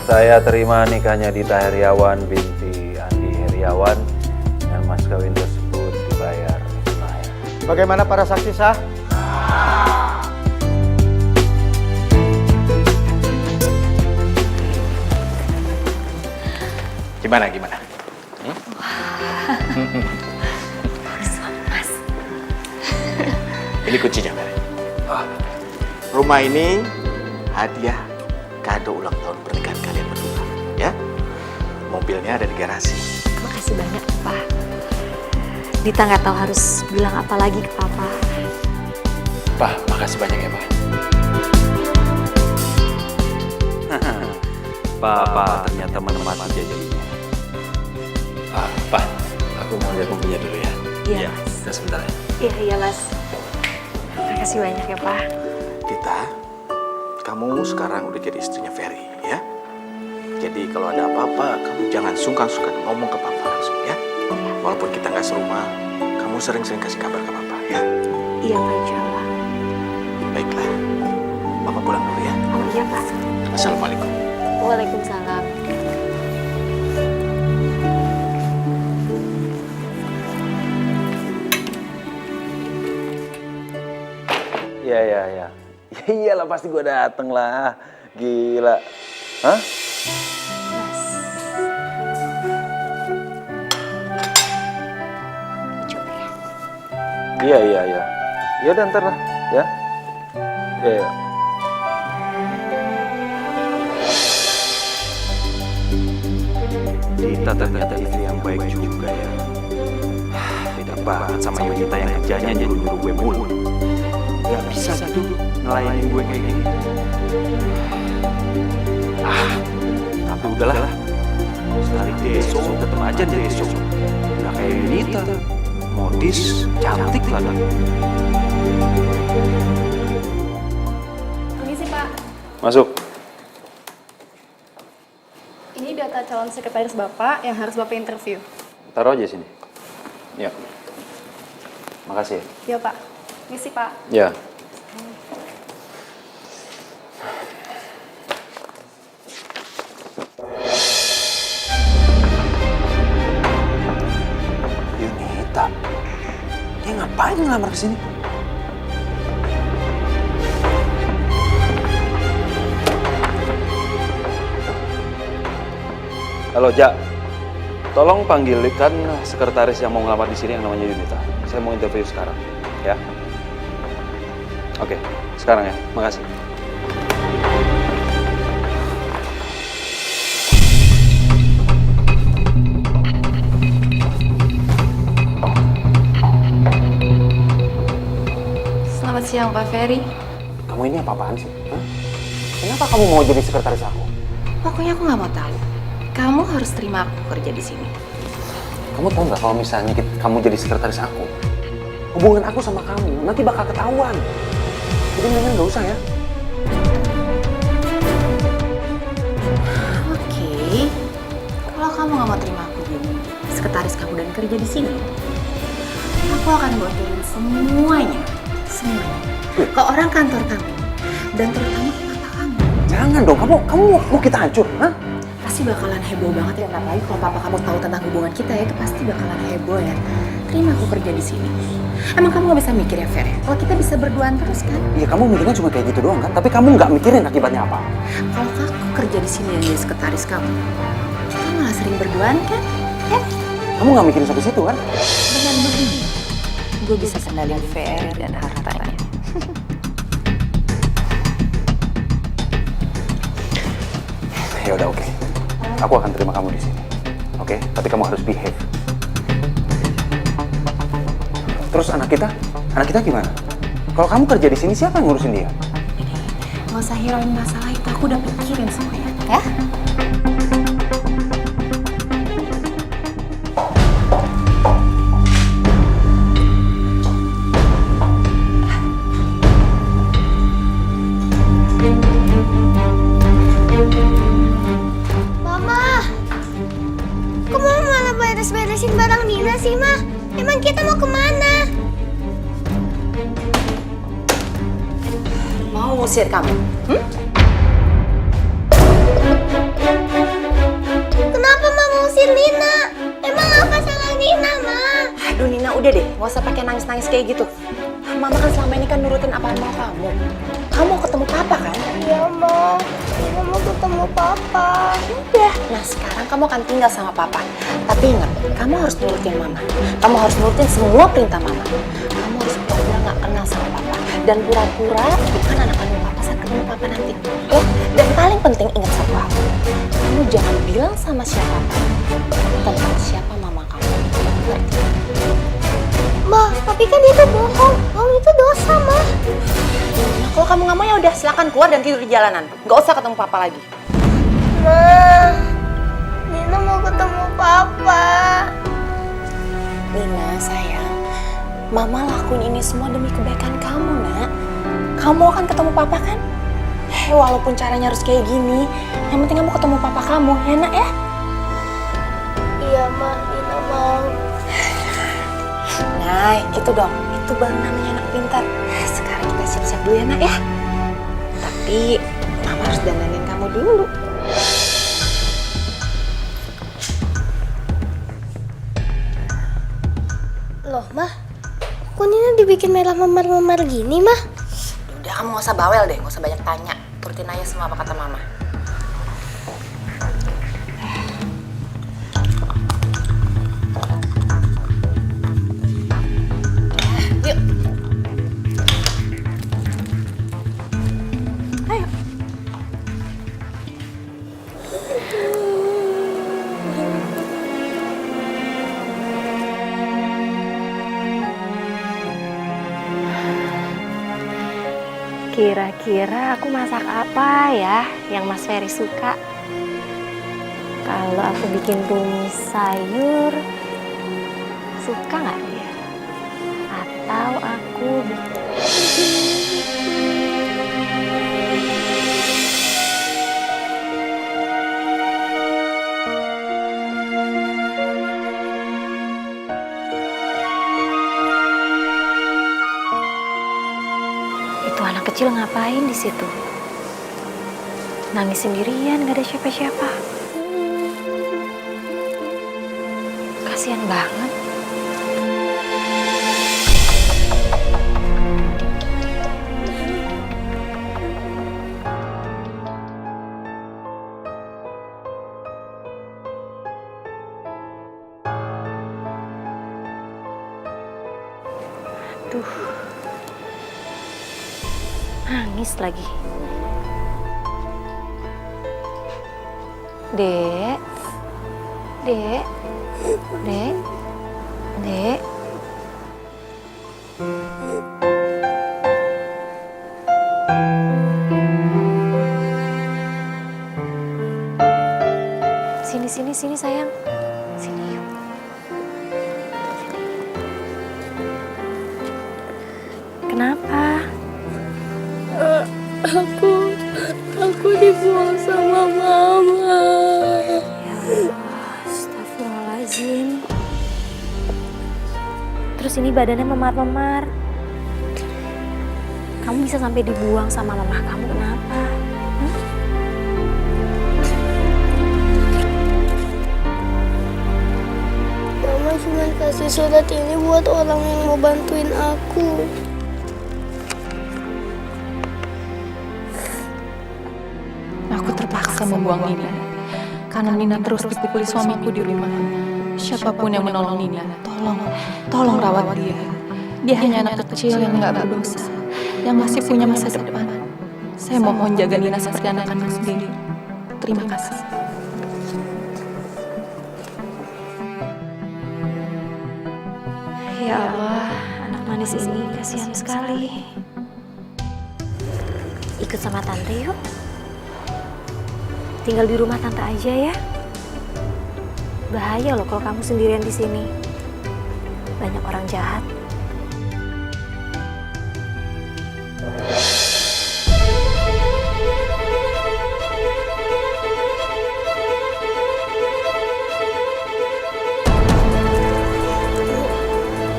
Saya terima nikahnya Dita Heriawan binti Andi Heriawan dan mas kawin tersebut dibayar tunai. Bagaimana para saksi sah? Gimana? Mas. Ini kuncinya, Mary. Rumah ini hadiah kado ulang tahun pernikahan kalian berdua, ya. Mobilnya ada di garasi. Makasih banyak, Pak. Dita nggak tahu harus bilang apa lagi ke Papa. Pak, makasih banyak ya, Pak. Papa ternyata menempati janjinya. Pak, aku mau lihat mobilnya dulu ya. Iya, Kita sebentar ya. Iya, Mas. Makasih banyak ya, Pak. Dita, kamu sekarang udah jadi istrinya Ferry, ya. Jadi kalau ada apa-apa, kamu jangan sungkan-sungkan ngomong ke Papa langsung, ya. Walaupun kita nggak serumah, kamu sering-sering kasih kabar ke Papa, ya. Iya, Pak, insya Allah. Baiklah, Papa pulang dulu ya. Oh iya, Pak. Assalamualaikum. Waalaikumsalam. Iya. Ya iyalah pasti gue dateng lah. Gila. Hah? Mas. Coba ya. Iya. Ya udah ntar lah, ya. Iya. Dita ternyata istri yang baik juga ya. Beda banget sama Yunita yang kerjanya jadi nyuruh gue mulu. Gak bisa gitu ngelayanin gue kayak gini. Tapi udahlah. Sekali deso, tetep aja deso. Gak kayak Yunita. Modis, cantik lagi. Permisi, Pak. Masuk. Ini data calon sekretaris Bapak yang harus Bapak interview. Taruh aja sini. Ya. Makasih. Ya, Pak. Misi, Pak. Ya. Yunita. Dia ngapain ngelamar ke sini? Halo, Jak. Tolong panggilkan sekretaris yang mau ngelamar di sini yang namanya Yunita. Saya mau interview sekarang, ya. Oke, sekarang ya. Makasih. Selamat siang, Pak Ferry. Kamu ini apa-apaan sih? Hah? Kenapa kamu mau jadi sekretaris aku? Pokoknya aku nggak mau tahu. Kamu harus terima aku kerja di sini. Kamu tahu nggak kalau misalnya kamu jadi sekretaris aku, hubungan aku sama kamu nanti bakal ketahuan. Jadi mendingan nggak usah ya. Oke. Kalau kamu nggak mau terima aku jadi sekretaris kamu dan kerja di sini, aku akan bocorin semuanya ke orang kantor kamu dan terutama ke papa kamu. Jangan dong, kamu mau kita hancur, hah? Pasti bakalan heboh banget ya, apalagi kalau papa kamu tahu tentang hubungan kita ya, itu pasti bakalan heboh ya. Terima aku kerja di sini. Emang kamu nggak bisa mikir ya, Fer? Kalau kita bisa berduaan terus kan? Iya, kamu mikirnya cuma kayak gitu doang kan? Tapi kamu nggak mikirin akibatnya apa. Kalau aku kerja di sini yang jadi sekretaris kamu, kita malah sering berduaan kan? Ya? Kamu nggak mikirin sampai situ kan? Dengan begini, gue bisa kendaliin VR dan hartanya. Ya udah, oke. Aku akan terima kamu di sini. Oke? Tapi kamu harus behave. Terus anak kita gimana? Kalau kamu kerja di sini, siapa yang ngurusin dia? Gak usah hirauin masalah itu, aku udah pikirin semuanya. Ya? Mama, kok mau malah beres-beresin barang Nina sih, Ma? Emang kita mau kemana? Mau ngusir kamu? udah deh, nggak usah pakai nangis-nangis kayak gitu. Mama kan selama ini kan nurutin apa mau kamu. Kamu mau ketemu papa kan? Iya, Ma. Nina mau ketemu Papa. Udah. Nah sekarang kamu akan tinggal sama papa. Tapi ingat, kamu harus nurutin mama. Kamu harus nurutin semua perintah mama. Kamu harus pura-pura nggak kenal sama papa. Dan pura-pura bukan anak kandung papa saat ketemu papa nanti. Ya? Dan paling penting ingat satu hal. Kamu jangan bilang sama siapa tentang siapa mama kamu. Ngerti? Ma, tapi kan itu bohong. Bohong itu dosa, Ma. Nah, kalau kamu nggak mau ya udah silakan keluar dan tidur di jalanan. Nggak usah ketemu papa lagi. Ma, Nina mau ketemu Papa. Nina sayang, mama lakuin ini semua demi kebaikan kamu nak. Kamu akan ketemu papa kan? Walaupun caranya harus kayak gini, yang penting kamu ketemu papa kamu ya nak ya. Iya, Ma. Nina mau. Nah itu dong, itu baru namanya anak pintar. Sekarang kita siap-siap dulu ya nak ya. Tapi mama harus dandanin kamu dulu. Loh, Ma. Kok Nina dibikin merah memar-memar gini, Ma? Udah kamu gak usah bawel deh, gak usah banyak tanya. Turutin aja semua apa kata mama. Yuk. Ayo. Kira-kira aku masak apa ya yang Mas Ferry suka? Kalau aku bikin tumis sayur, suka nggak dia? Atau aku Itu anak kecil ngapain di situ? Nangis sendirian, gak ada siapa-siapa. Kasihan banget. Aduh. Nangis lagi. Dek. Dek. Dek. Dek. Sini sayang. Sini yuk. Kenapa? Aku dibuang sama Mama. Ya Allah, astagfirullahaladzim. Terus ini badannya memar-memar. Kamu bisa sampai dibuang sama mama kamu, kenapa? Mama cuma kasih surat ini buat orang yang mau bantuin aku. Aku terpaksa membuang Nina karena Nina terus dipukuli suamiku di rumah. Siapapun yang menolong Nina, tolong rawat dia. Dia hanya anak kecil yang nggak berdosa, yang masih punya masa depan. Saya mohon jaga Nina seperti anak-anak sendiri. Terima kasih. Ya Allah, anak manis ini kasihan sekali. Ikut sama tante yuk. Tinggal di rumah tante aja ya. Bahaya loh kalau kamu sendirian di sini. Banyak orang jahat.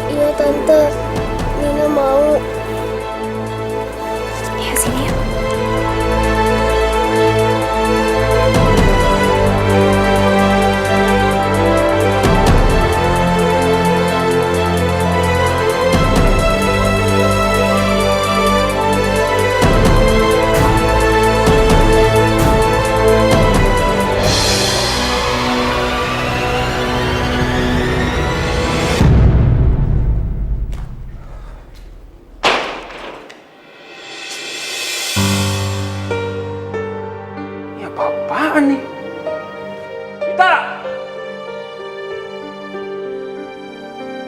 Iya tante, Nina mau. Ya sini yuk.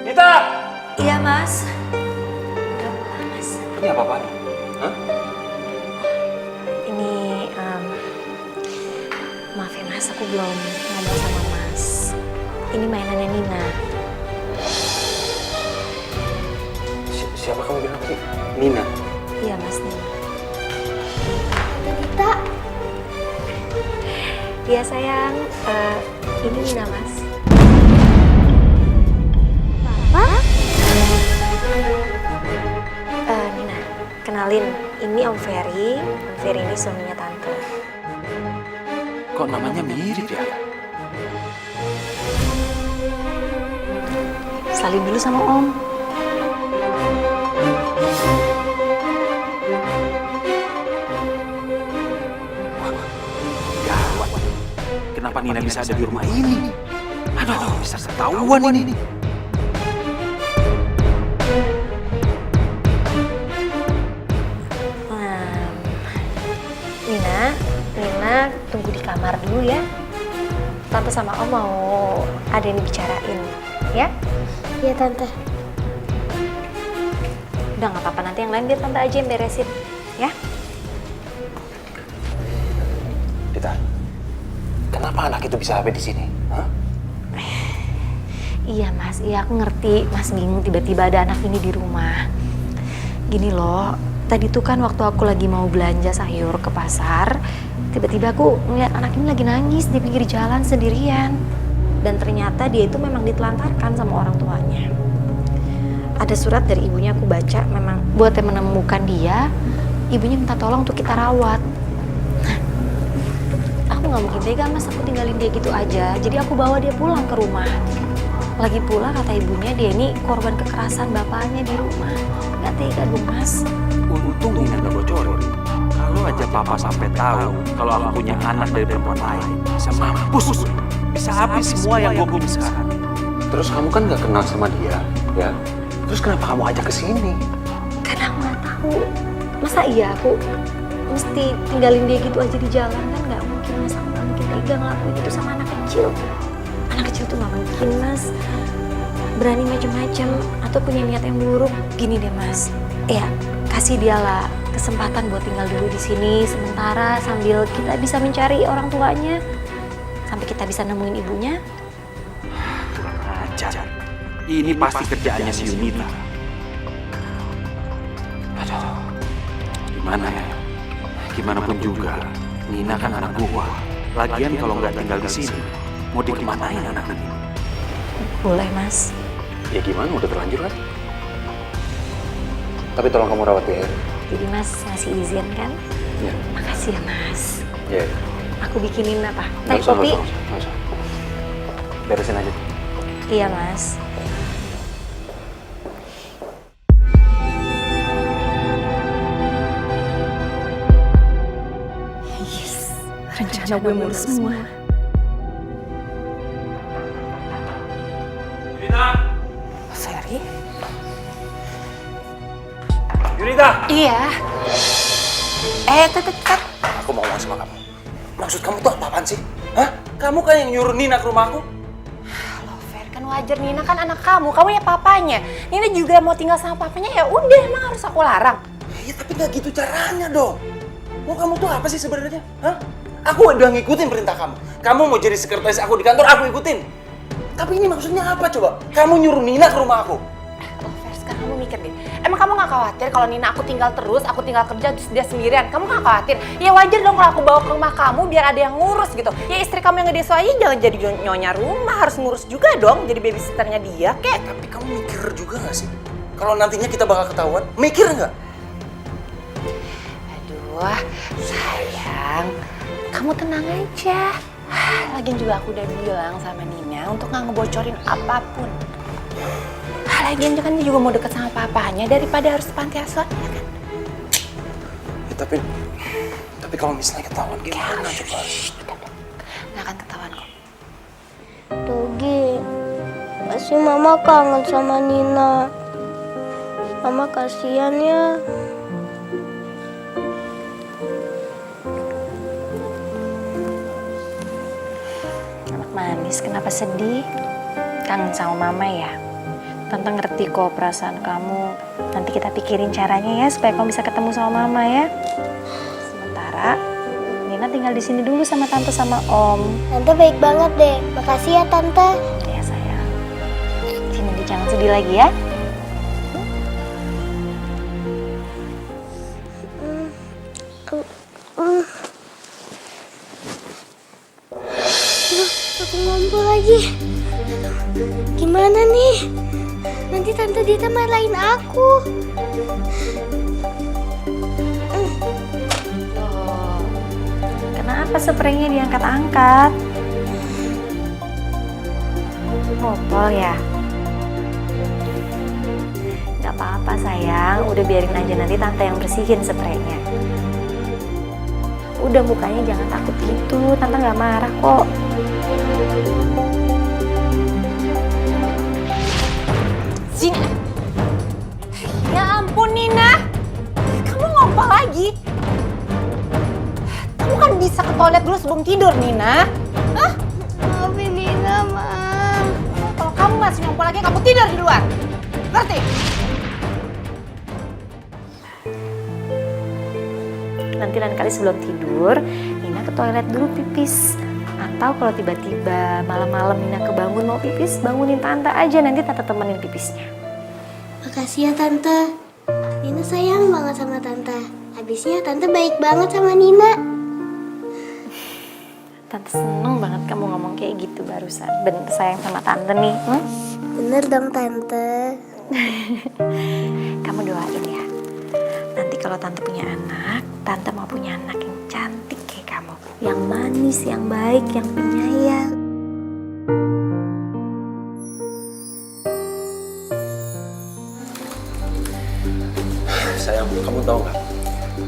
Nita! Iya, Mas. Udah pulang, Mas. Ini apa-apaan? Hah? Ini, maaf ya, Mas. Aku belum ngomong sama Mas. Ini mainannya Nina. Siapa kamu bilang sih? Nina? Iya, Mas, Nina. Kita Iya, sayang. Ini Nina, Mas. apa? Nina, kenalin. Ini Om Ferry. Om Ferry ini suaminya Tante. Kok namanya mirip ya? Salim dulu sama Om. Gawat. Kenapa Nina bisa ada di rumah ini? Aduh, bisa ketahuan ini. Nina tunggu di kamar dulu ya. Tante sama Om mau ada yang dibicarain, ya? Iya tante. Udah nggak apa-apa, nanti yang lain biar Tante aja yang beresin, ya? Dita, kenapa anak itu bisa sampai di sini? Hah? Iya Mas, iya aku ngerti. Mas bingung tiba-tiba ada anak ini di rumah. Gini loh, tadi tuh kan waktu aku lagi mau belanja sayur ke pasar, tiba-tiba aku ngeliat anak ini lagi nangis di pinggir jalan sendirian. Dan ternyata dia itu memang ditelantarkan sama orang tuanya. Ada surat dari ibunya aku baca, memang buat yang menemukan dia, ibunya minta tolong untuk kita rawat. Aku nggak mungkin tega Mas, aku tinggalin dia gitu aja. Jadi aku bawa dia pulang ke rumah. Lagi pula kata ibunya dia ini korban kekerasan bapaknya di rumah. Gak tega dong Mas. Untung Nina gak bocorin. Kalau aja papa sampai tahu kalau aku punya anak dari perempuan lain, bisa mampus gue. Bisa habis semua yang gue punya sekarang. Terus kamu kan gak kenal sama dia, ya? Terus kenapa kamu ajak ke sini? Karena aku nggak tahu. Masa iya aku mesti tinggalin dia gitu aja di jalan, kan nggak mungkin Mas. Aku nggak mungkin tega ngelakuin itu sama anak kecil. Anak kecil tuh nggak mungkin Mas berani macam-macam atau punya niat yang buruk. Gini deh Mas, ya kasih dialah kesempatan buat tinggal dulu di sini sementara sambil kita bisa mencari orang tuanya sampai kita bisa nemuin ibunya. Kurang ajar. Ini pasti kerjaannya si Yunita. Aduh, gimana ya? Gimana pun juga, Nina kan anak gua. Lagian kalau nggak tinggal di sini, mau dikemanain anak ini? Boleh Mas. Ya gimana, udah terlanjur kan? Tapi tolong kamu rawat dia, ya? Jadi Mas ngasih izin kan? Iya. Makasih ya Mas. Iya. Aku bikinin apa? Nggak Teh usah, kopi? nggak usah. Beresin aja. Iya Mas. Yes, rencana gue mulus semua. Ferry? Yunita! Iya. Tet. Aku mau ngomong sama kamu. Maksud kamu tuh apaan sih? Hah? Kamu kan yang nyuruh Nina ke rumahku? Loh, Fer, kan wajar Nina kan anak kamu ya papanya. Nina juga mau tinggal sama papanya, ya udah, emang harus aku larang. Iya, tapi nggak gitu caranya dong. Mau kamu tuh apa sih sebenarnya? Hah? Aku udah ngikutin perintah kamu. Kamu mau jadi sekretaris aku di kantor, aku ikutin. Tapi ini maksudnya apa coba? Kamu nyuruh Nina ke rumah aku. Loh, Fer, sekarang kamu mikir deh. Emang kamu gak khawatir kalau Nina aku tinggal terus, aku tinggal kerja terus dia sendirian? Kamu gak khawatir? Ya wajar dong kalau aku bawa ke rumah kamu biar ada yang ngurus gitu. Ya istri kamu yang gede aja jangan jadi nyonya rumah, harus ngurus juga dong jadi babysitternya dia, kek. Tapi kamu mikir juga gak sih? Kalau nantinya kita bakal ketahuan, mikir nggak? Aduh, sayang, kamu tenang aja. Lagian juga aku udah bilang sama Nina untuk gak ngebocorin apapun. Lagian kan dia juga mau deket sama papanya daripada harus panti asuhan, ya kan? Ya, tapi kalau misalnya ketahuan gimana coba? Gak akan ketahuan kok. Dogi, pasti mama kangen sama Nina. Mama kasihan ya. Anak manis, kenapa sedih? Kangen sama mama ya? Tante ngerti kok perasaan kamu. Nanti kita pikirin caranya ya supaya kamu bisa ketemu sama mama ya. Sementara Nina tinggal di sini dulu sama tante sama om. Tante baik banget deh. Makasih ya Tante. Ya sayang. Sini jangan sedih lagi ya. Aku ngumpul lagi. Gimana nih? Nanti Tante Dita marahin aku. Loh, kenapa spraynya diangkat-angkat? Botol ya? Gak apa-apa sayang, udah biarin aja nanti tante yang bersihin spraynya. Udah mukanya jangan takut gitu, tante gak marah kok. Sini. Ya ampun Nina, kamu ngapa lagi? Kamu kan bisa ke toilet dulu sebelum tidur Nina. Hah? Maafin Nina, Ma. Kalau kamu masih ngompol lagi, kamu tidur di luar. Ngerti? Nanti lain kali sebelum tidur, Nina ke toilet dulu pipis. Atau kalau tiba-tiba malam-malam Nina kebangun mau pipis, bangunin tante aja, nanti tante temenin pipisnya. Makasih ya Tante. Nina sayang banget sama Tante. Habisnya Tante baik banget sama Nina. Tante seneng banget kamu ngomong kayak gitu barusan. Bener sayang sama tante nih. Bener dong Tante. Kamu doain ya. Nanti kalau tante punya anak, tante mau punya anak yang cantik kayak kamu. Yang manis, yang baik, yang penyayang. Sayang, kamu tahu nggak?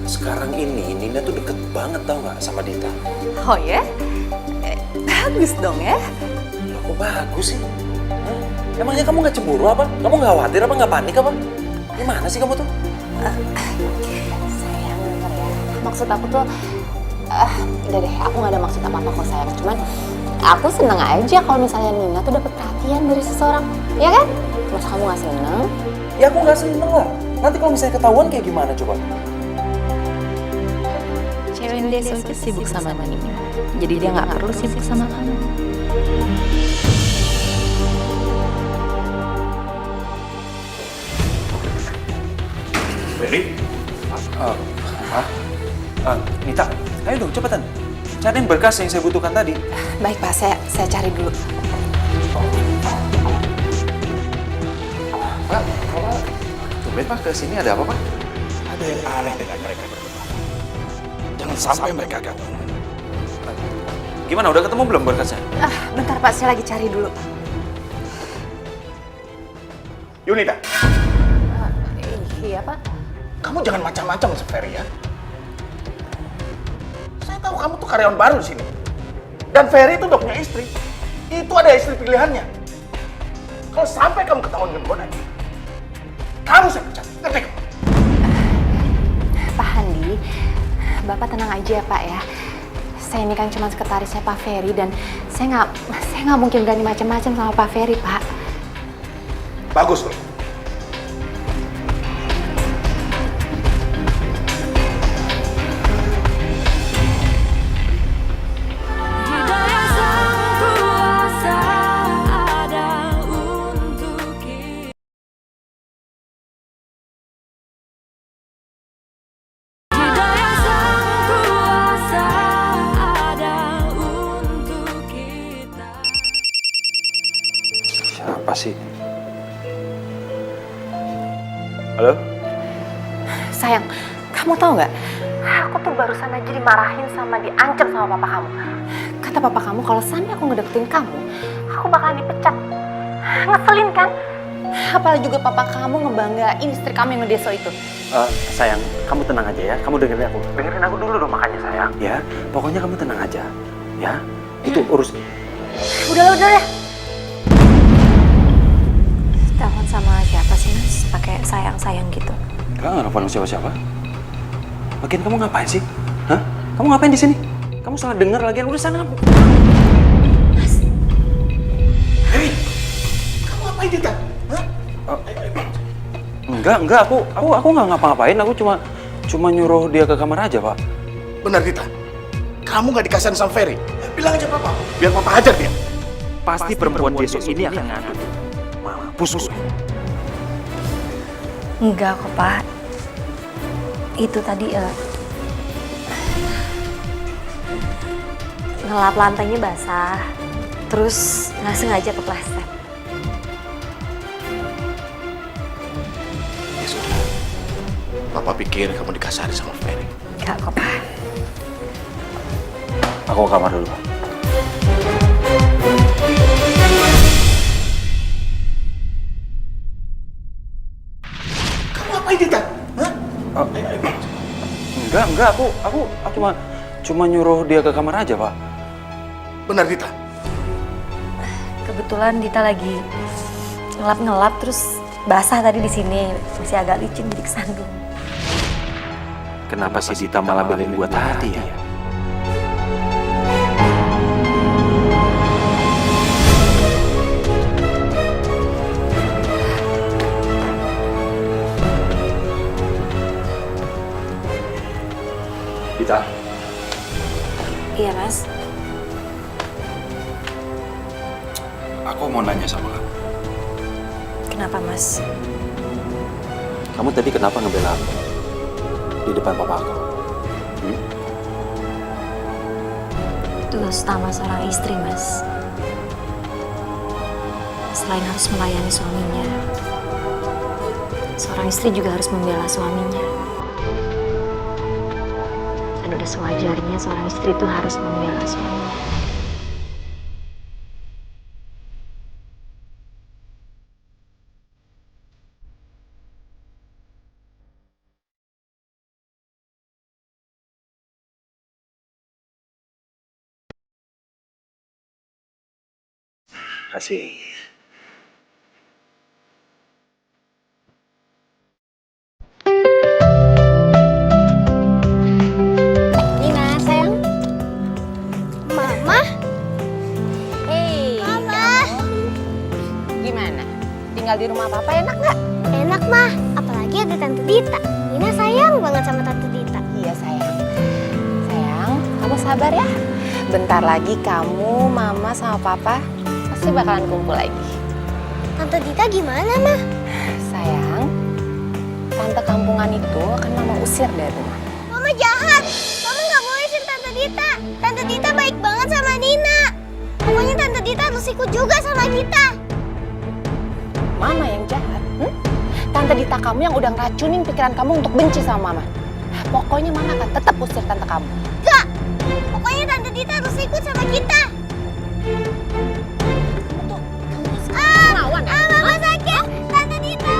Sekarang ini Nina tuh deket banget tahu nggak sama Dita. Oh ya? Bagus dong ya. Loh, kok bagus sih? Hah? Emangnya kamu nggak cemburu apa? Kamu nggak khawatir apa? Nggak panik apa? Gimana sih kamu tuh? Sayang, denger ya. Maksud aku tuh, udah deh, aku gak ada maksud apa-apa kok sayang. Cuman aku seneng aja kalau misalnya Nina tuh dapet perhatian dari seseorang, ya kan? Masa kamu gak seneng? Ya aku nggak seneng lah. Nanti kalau misalnya ketahuan kayak gimana coba? Cewek yang dia suka sibuk sama Nina. Jadi dia gak perlu sibuk sama kamu. Ferry? Nita, ayo dong cepetan. Cariin berkas yang saya butuhkan tadi. Baik Pak, saya cari dulu. Pak, tumben Pak, kesini ada apa Pak? Ada yang aneh dengan mereka berdua. Jangan sampai mereka gabung. Gimana, udah ketemu belum berkasnya? Bentar Pak, saya lagi cari dulu. Yunita, Iya Pak. kamu jangan macam-macam sama Ferry ya. Saya tahu kamu tuh karyawan baru di sini. Dan Ferry itu udah punya istri. Itu ada istri pilihannya. Kalau sampai kamu ketahuan dengan goda dia, kamu saya pecat. Ngerti kamu? Pak Handi, Bapak tenang aja ya Pak ya. Saya ini kan cuma sekretarisnya Pak Ferry dan saya nggak mungkin berani macam-macam sama Pak Ferry Pak. Bagus loh. Siapa sih? Halo? Sayang, kamu tahu nggak? Aku tuh barusan aja dimarahin sama diancam sama papa kamu. Kata papa kamu kalau sampai aku ngedeketin kamu, aku bakalan dipecat. Ngeselin kan? Apalagi juga papa kamu ngebanggain istri kamu yang ngedeso itu. Sayang, kamu tenang aja ya. Kamu dengerin aku. Dengerin aku dulu dong makanya sayang. Ya, pokoknya kamu tenang aja. Ya, itu urus. Udah ya. Telepon sama siapa sih Mas? Pakai sayang-sayang gitu. Enggak nelfon siapa-siapa. Lagian kamu ngapain sih? Hah? Kamu ngapain di sini? Kamu salah dengar lagian udah sana. Ferry, kamu ngapain Dita? Hah? Enggak, aku nggak ngapa-ngapain, aku cuma nyuruh dia ke kamar aja, Pak. Benar Dita, kamu nggak dikasihan sama Ferry. Bilang aja papa, biar papa hajar dia. Pasti perempuan besok ini akan ngadu. Mampus gue. Enggak kok, Pak. Itu tadi ngelap lantainya basah, terus nggak sengaja kepleset. Ya sudah, papa pikir kamu dikasari sama Ferry. Enggak kok, Pak. Aku ke kamar dulu, Pak. Kamu ngapain Dita? Hah? Enggak, aku cuma nyuruh dia ke kamar aja, Pak. Benar Dita. Kebetulan Dita lagi ngelap terus basah tadi di sini, masih agak licin jadi kesandung. Kenapa si Dita malah belain gua tadi ya? Dita, Iya, Mas. aku mau nanya sama kamu. Kenapa, Mas? Kamu tadi kenapa ngebela aku di depan papa aku? Itu sama seorang istri, Mas. Selain harus melayani suaminya, seorang istri juga harus membela suaminya. Dan udah sewajarnya seorang istri itu harus membela suaminya. Kasih. Nina, sayang. Mama, Hei, Papa. gimana? Tinggal di rumah papa enak nggak? Enak mah, apalagi ada Tante Dita. Nina sayang banget sama Tante Dita. Iya sayang. Sayang, kamu sabar ya. Bentar lagi kamu, mama sama papa pasti bakalan kumpul lagi. Tante Dita gimana mah? Sayang, tante kampungan itu akan mama usir dari rumah. Mama jahat. Mama nggak boleh sih Tante Dita. Tante Dita baik banget sama Nina. Pokoknya Tante Dita harus ikut juga sama kita. Mama yang jahat. Tante Dita kamu yang udah ngeracunin pikiran kamu untuk benci sama mama. Pokoknya mama akan tetap usir tante kamu. Enggak. Pokoknya Tante Dita harus ikut sama kita. Lawan ya? Mama sakit. Tante Dita.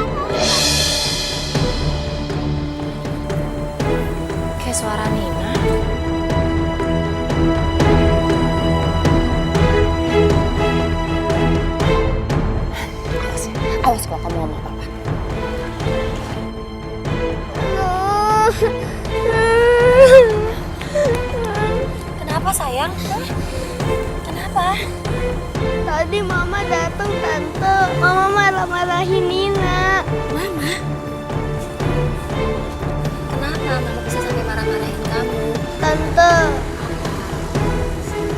Kayak suara Nina. Awas kalau kamu ngomong apa-apa. Kenapa, sayang? Hah? Kenapa? Tadi Mama datang Tante. Mama marah-marahin Nina. Mama? Kenapa Mama bisa sampai marah-marahin kamu? Tante,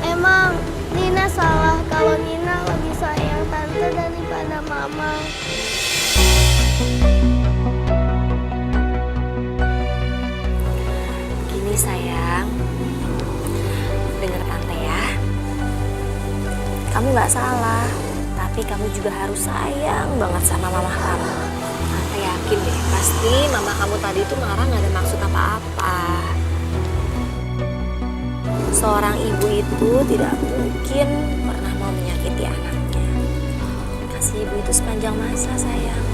emang Nina salah kalau Nina lebih sayang Tante daripada Mama. Gini sayang, dengar Tante ya. Kamu nggak salah, tapi kamu juga harus sayang banget sama mama kamu. Tante yakin deh, pasti mama kamu tadi itu marah nggak ada maksud apa-apa. Seorang ibu itu tidak mungkin pernah mau menyakiti anaknya. Kasih ibu itu sepanjang masa sayang.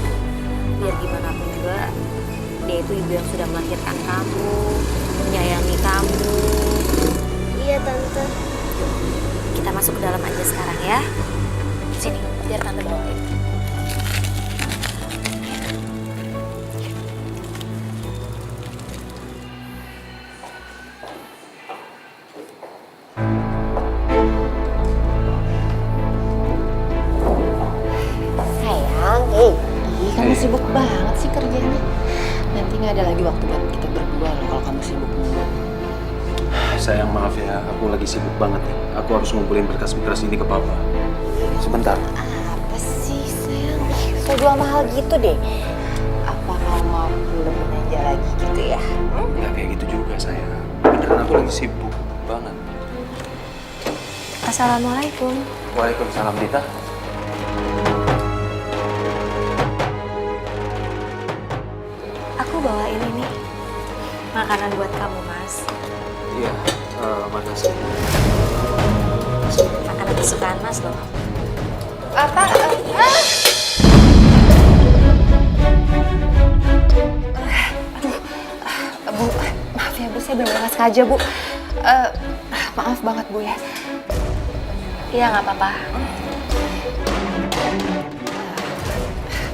Biar gimana pun juga, dia itu ibu yang sudah melahirkan kamu, menyayangi kamu. Iya Tante. Kita masuk ke dalam aja sekarang ya. Sini, biar Tante bawain. Sayang, kamu sibuk banget sih kerjanya. Ini ada lagi waktu buat kita berdua loh kalau kamu sibuk. Sayang maaf ya, aku lagi sibuk banget ya. Aku harus ngumpulin berkas-berkas ini ke papa. Sebentar. Apa sih sayang? Kayak jual mahal gitu deh. Apa kamu mau belanja lagi gitu ya? Nggak kayak gitu juga sayang. Beneran aku lagi sibuk banget. Assalamualaikum. Waalaikumsalam Dita. Aku bawain ini makanan buat kamu, Mas. Iya, makasih. Makanan kesukaan Mas loh. Apa? Bu, maaf ya Bu, saya benar-benar nggak sengaja Bu. Maaf banget Bu ya. Iya, nggak apa-apa.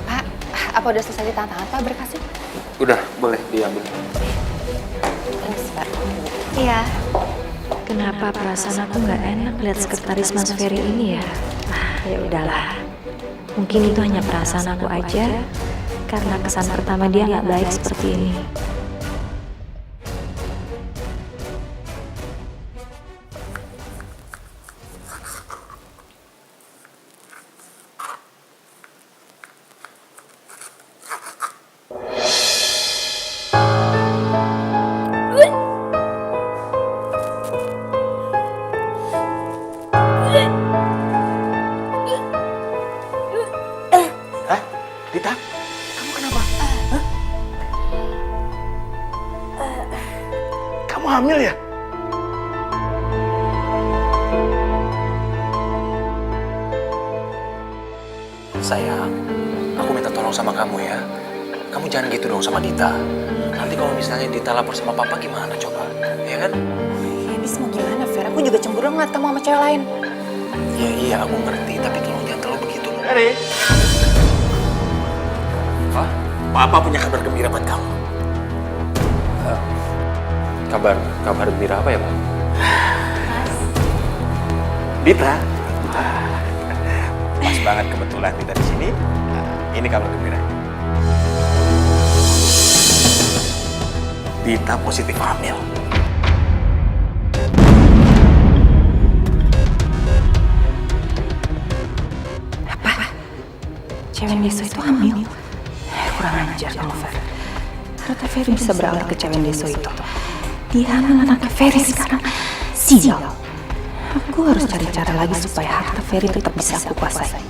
Pak, apa udah selesai ditantangan Pak berkasnya? Udah, boleh diambil. Ini Pak. Iya. Kenapa perasaan aku nggak enak lihat sekretaris Mas Ferry ini ya? Ya udahlah. Mungkin itu hanya perasaan aku aja. Karena kesan pertama dia nggak baik seperti ini. Hah? Dita? Kamu kenapa? Hah? Kamu hamil ya? Sayang, aku minta tolong sama kamu ya. Kamu jangan gitu dong sama Dita. Nanti kalau misalnya Dita lapor sama papa gimana coba? Ya kan? Ya habis mau gimana Fer? Aku juga cemburu ngeliat kamu sama cewek lain. Ya iya aku ngerti, tapi tolong jangan terlalu begitu. Ferry. Pak, papa punya kabar gembira buat kamu. Kabar gembira apa ya, Pak? Dita. Pas banget kebetulan Dita di sini. Ini kabar gembira. Dita positif hamil. Cewek Deso itu hamil. Kurang ajar kamu, Fer. Ternyata Ferry bisa beralih ke cewek Deso itu. Dia hamil anaknya Ferry sekarang. Sial. Aku harus cari cara lagi supaya harta Ferry tetap bisa aku kuasai.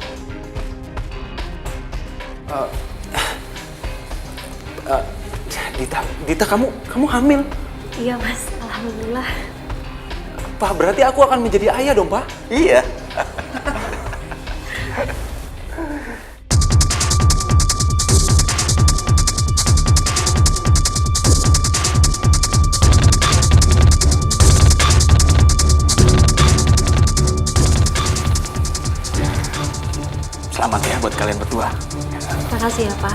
Dita kamu hamil? Iya, Mas. Alhamdulillah. Pak, berarti aku akan menjadi ayah dong, Pak? Iya. Selamat ya buat kalian berdua. Makasih ya, Pak.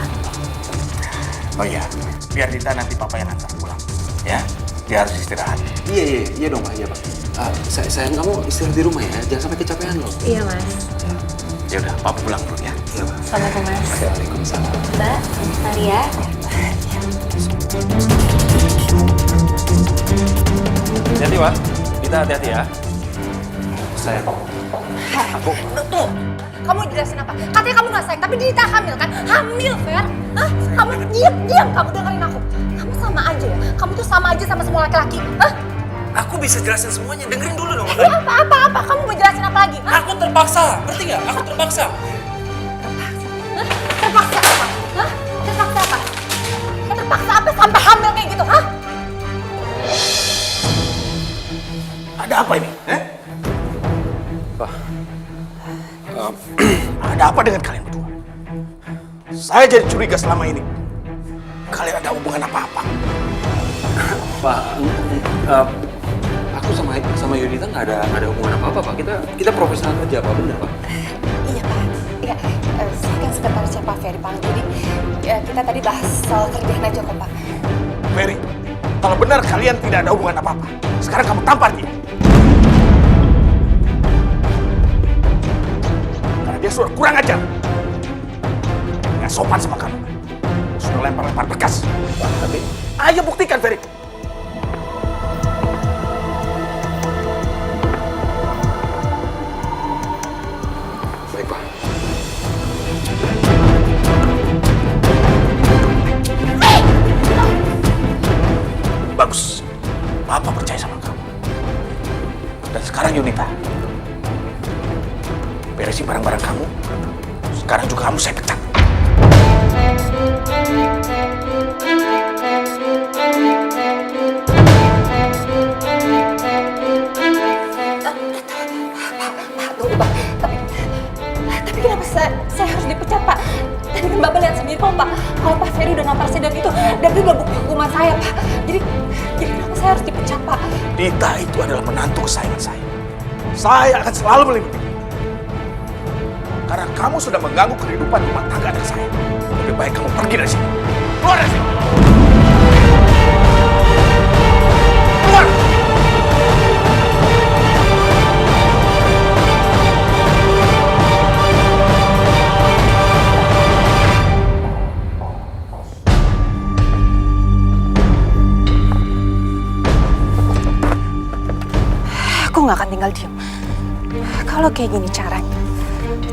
Oh iya, biar Dita nanti papa yang antar pulang. Ya, dia harus istirahat. Iya dong, Pak. Iya, Pak. Sayang kamu istirahat di rumah ya, jangan sampai kecapean loh. Iya, Mas. Ya udah, papa pulang dulu ya. Iya, Pak. Assalamualaikum, Mas. Waalaikumsalam. Mbak, mari ya. Hati-hati, Pak. Dita hati-hati ya. Sayang. Tuh, kamu jelasin apa? Katanya kamu nggak sayang, tapi Dita hamil kan? Hamil, Fer? Hah? Kamu diam kamu dengerin aku. Kamu sama aja ya? Kamu tuh sama aja sama semua laki-laki. Hah? Aku bisa jelasin semuanya, dengerin dulu dong. Ya, apa? Kamu mau jelasin apa lagi? Hah? Aku terpaksa, ngerti nggak? Aku terpaksa. Hah? Terpaksa apa? Hah? Terpaksa apa? Terpaksa apa sampai hamil kayak gitu? Hah? Ada apa ini? Pak. Ada apa dengan kalian berdua? Saya jadi curiga selama ini. Kalian ada hubungan apa-apa? Pak, aku sama Yudita nggak ada hubungan apa-apa, Pak. Kita profesional kerja, Pak. Bener, Pak. Iya, Pak. Iya, saya kan sekretarisnya Pak Ferry, Pak. Jadi kita tadi bahas soal kerjaan aja kok, Pak. Ferry, kalau benar kalian tidak ada hubungan apa-apa, sekarang kamu tampar dia. Karena dia sudah kurang ajar. Nggak sopan sama kamu. Sudah yang lempar-lempar berkas. Tapi ayo buktikan, Ferry. Baik, Pak. Bagus. Papa percaya sama kamu. Dan sekarang Yunita, beresin barang-barang kamu. Sekarang juga kamu saya pecat. Tapi kenapa saya harus dipecat, Pak? Tadi kan Bapak lihat sendiri kok, Pak. Kalau Pak Ferry udah nampar sidang itu, dan itu udah bukti hukuman saya, Pak. Jadi kenapa saya harus dipecat, Pak? Dita itu adalah menantu kesayangan saya. Saya akan selalu melindungi. Karena kamu sudah mengganggu kehidupan rumah tangga anak saya. Lebih baik kamu pergi dari sini. Keluar dari sini. Keluar! Aku nggak akan tinggal diam. Kalau kayak gini caranya,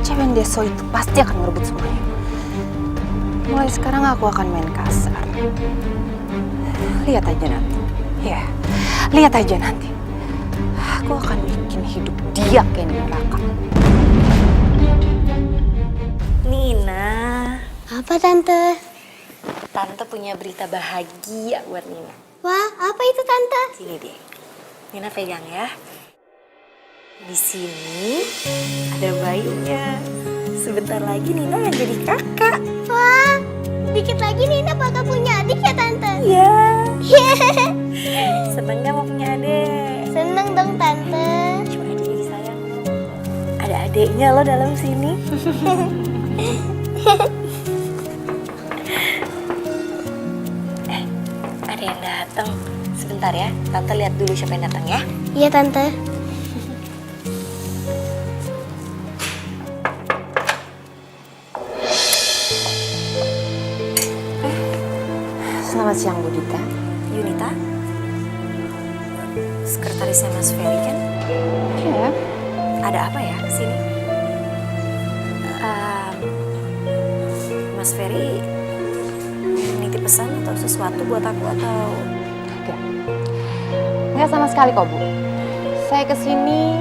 cewek Deso itu pasti akan merebut semuanya. Mulai sekarang aku akan main kasar. Lihat aja nanti. Ya, lihat aja nanti. Aku akan bikin hidup dia kayak neraka. Nina, Apa Tante? Tante punya berita bahagia buat Nina. Wah, apa itu Tante? Sini deh. Nina pegang ya. Di sini ada bayinya. Sebentar lagi Nina akan jadi kakak. Wah, dikit lagi Nina bakal punya adik ya Tante? Iya. Seneng gak mau punya adik? Seneng dong Tante. Cuma adiknya disayang. Ada adiknya lo dalam sini. Ada yang datang. Sebentar ya, Tante lihat dulu siapa yang datang ya. Iya Tante. Selamat siang, Bu Dita. Yunita, sekretarisnya Mas Ferry kan? Iya. Ada apa ya kesini? Mas Ferry nitip pesan atau sesuatu buat aku atau? Nggak sama sekali kok, Bu. Saya kesini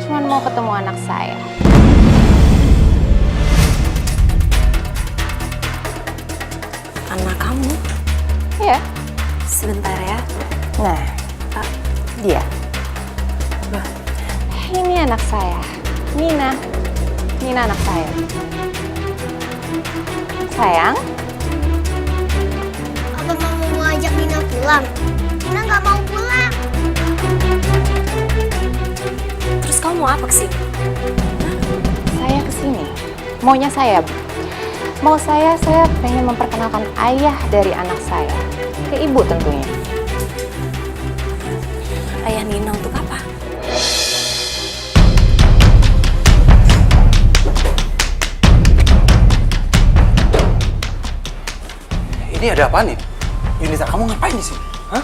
cuma mau ketemu anak saya. Anak kamu? Iya. Sebentar ya. Nah, dia. Ini anak saya, Nina. Nina anak saya. Sayang, Apa kamu mau ajak Nina pulang? Nina nggak mau pulang. Terus kamu mau apa kesini? saya kesini. Maunya saya, Bu. Mau saya pengen memperkenalkan ayah dari anak saya. Ke ibu tentunya. Ayah Nina untuk apa? Ini ada apa nih? Yunita, kamu ngapain di sini? Hah?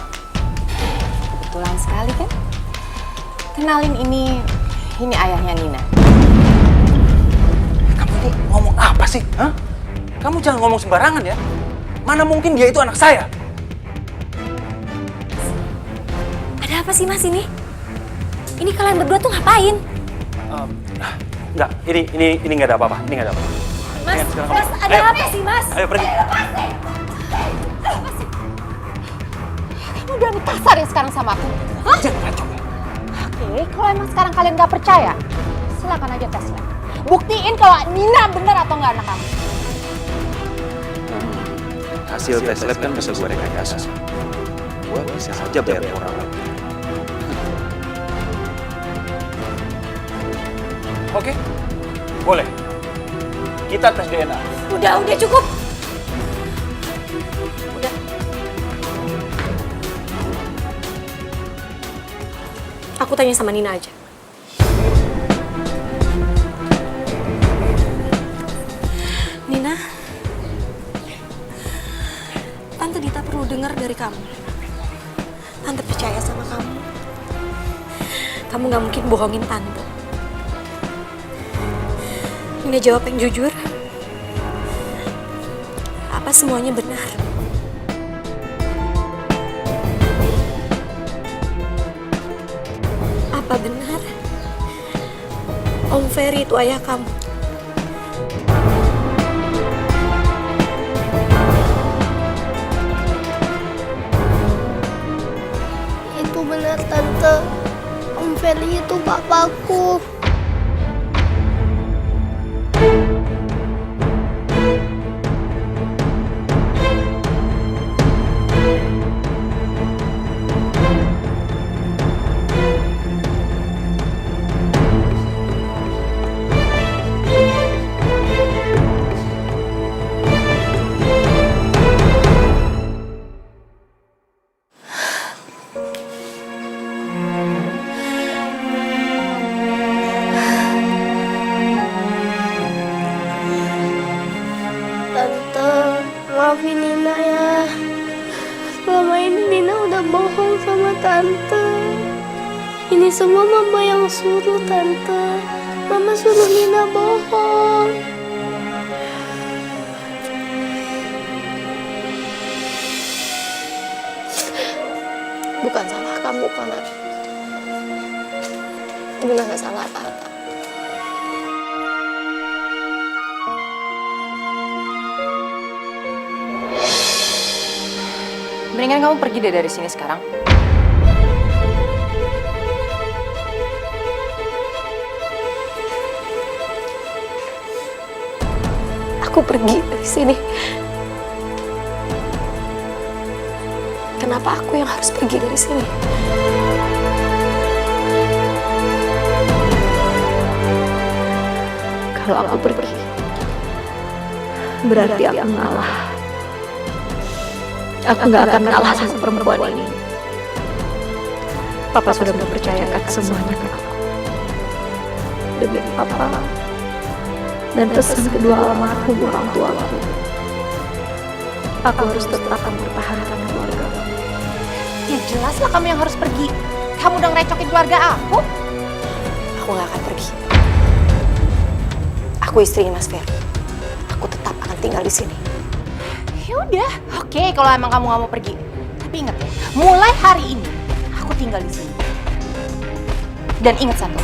Kebetulan sekali kan? Kenalin ini ayahnya Nina. Kamu ini ngomong apa sih? Hah? Kamu jangan ngomong sembarangan ya. Mana mungkin dia itu anak saya? Ada apa sih Mas ini? Ini kalian berdua tuh ngapain? Enggak, ini nggak ada apa-apa. Ini nggak ada apa-apa. Mas, Ingat, sekarang Mas, kamu- ada Ayo. apa sih Mas? Ayo pergi. Kamu berani kasar ya sekarang sama aku? Hah? Jangan kacau ya. Oke, kalau emang sekarang kalian gak percaya, silakan aja tes lab. Buktiin kalau Nina benar atau nggak anak kamu. Hasil tes lab kan bisa gue rekayasa. Gue bisa saja bayar orang lain. Oke, boleh. Kita tes DNA. Udah cukup. Udah. Aku tanya sama Nina aja. Nina, dengar dari kamu. Tante percaya sama kamu. Kamu gak mungkin bohongin Tante. Nina jawab yang jujur. Apa semuanya benar? Apa benar Om Ferry itu ayah kamu? Itu benar Tante. Om Ferry itu papaku. Tante, maafin Nina ya. Selama ini Nina udah bohong sama Tante. Ini semua Mama yang suruh Tante. Mama suruh Nina bohong. Bukan salah kamu, karena Nina gak salah apa-apa. Mendingan kamu pergi deh dari sini sekarang. Aku pergi dari sini. Kenapa aku yang harus pergi dari sini? Kalau aku pergi, berarti aku ngalah. Aku nggak akan kalah sama perempuan ini. Papa sudah mempercayakan semuanya ke aku. Demi Papa dan pesan kedua almarhum orang tuaku, aku harus tetap mempertahankan keluarga. Ya jelaslah kamu yang harus pergi. Kamu udah ngerecokin keluarga aku. Aku nggak akan pergi. Aku istrinya Mas Ferry. Aku tetap akan tinggal di sini. Ya udah, oke kalau emang kamu nggak mau pergi. Tapi ingat ya, mulai hari ini aku tinggal di sini. Dan ingat satu,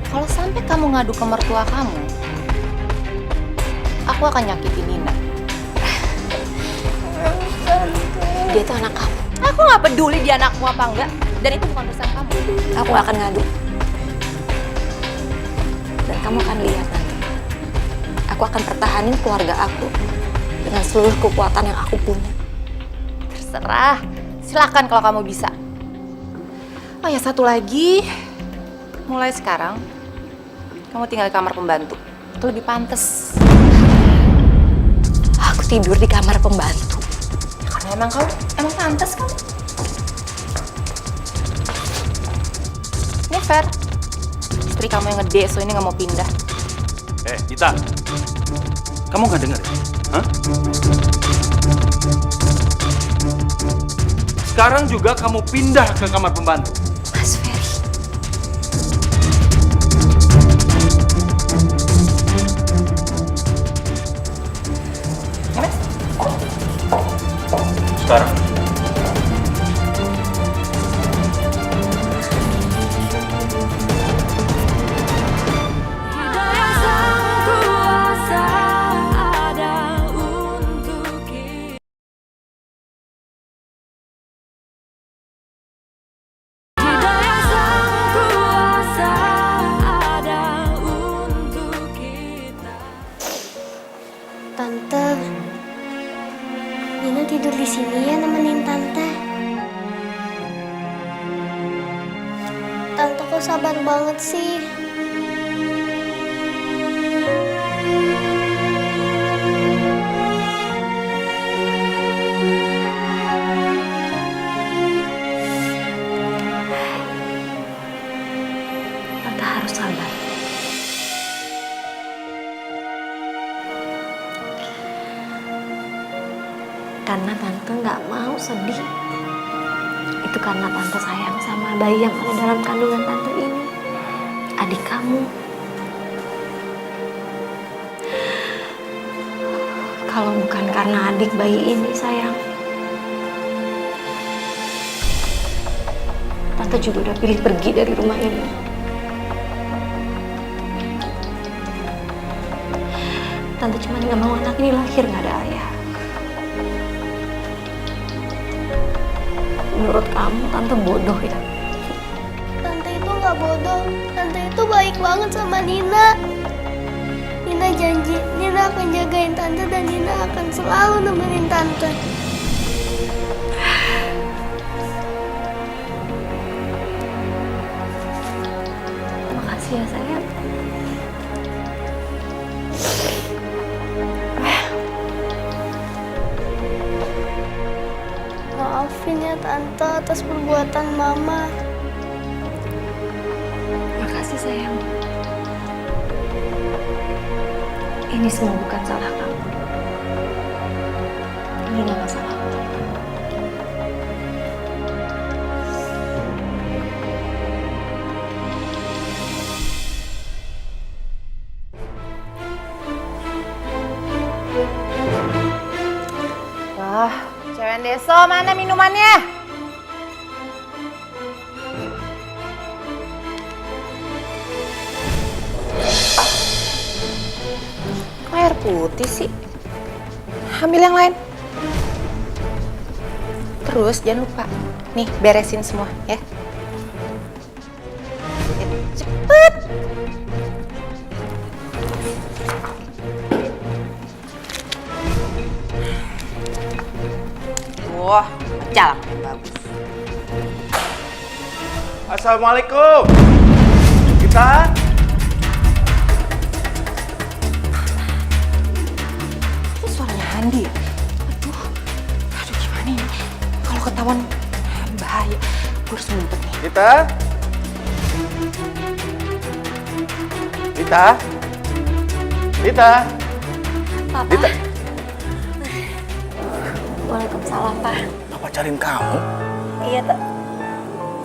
kalau sampai kamu ngadu ke mertua kamu, aku akan nyakitin Nina. Dia itu anak kamu. Aku nggak peduli dia anakmu apa enggak, dan itu bukan urusan kamu. Aku nggak akan ngadu. Dan kamu akan lihat nanti. Aku akan pertahanin keluarga aku dengan seluruh kekuatan yang aku punya. Terserah, silakan kalau kamu bisa. Oh ya satu lagi, mulai sekarang kamu tinggal di kamar pembantu. Itu lebih pantas. Aku tidur di kamar pembantu. Ya, karena emang pantas kamu. Ini fair. Istri kamu yang gede, so ini nggak mau pindah. Dita, kamu nggak dengar ya? Hah? Sekarang juga kamu pindah ke kamar pembantu. Mas Ferry. Sekarang. Tante, Nina tidur di sini ya nemenin Tante. Tante kok sabar banget sih. Tante harus sabar. Karena tante nggak mau sedih. Itu karena tante sayang sama bayi yang ada dalam kandungan tante ini. Adik kamu. Kalau bukan karena adik bayi ini, sayang, tante juga udah pilih pergi dari rumah ini. Tante cuma nggak mau anak ini lahir nggak ada ayah. Menurut kamu, tante bodoh ya? Tante itu nggak bodoh. Tante itu baik banget sama Nina. Nina janji, Nina akan jagain tante dan Nina akan selalu nemenin tante. Makasih ya, sayang. Maafin ya tante atas perbuatan mama. Makasih, sayang. Ini semua bukan salah kamu. Ini nama salah aku. Wah, cewek deso mana minumannya? Kok air putih sih? Ambil yang lain. Terus jangan lupa, nih beresin semua ya. Cepet. Wah, jalan. Bagus. Assalamualaikum. Kita Ini suaranya Andi ya? Aduh gimana ini? Kalau ketahuan bahaya. Gue harus ngumpet nih. Kita Papa. Dita. Waalaikumsalam, Pak. Papa cariin kamu. Iya,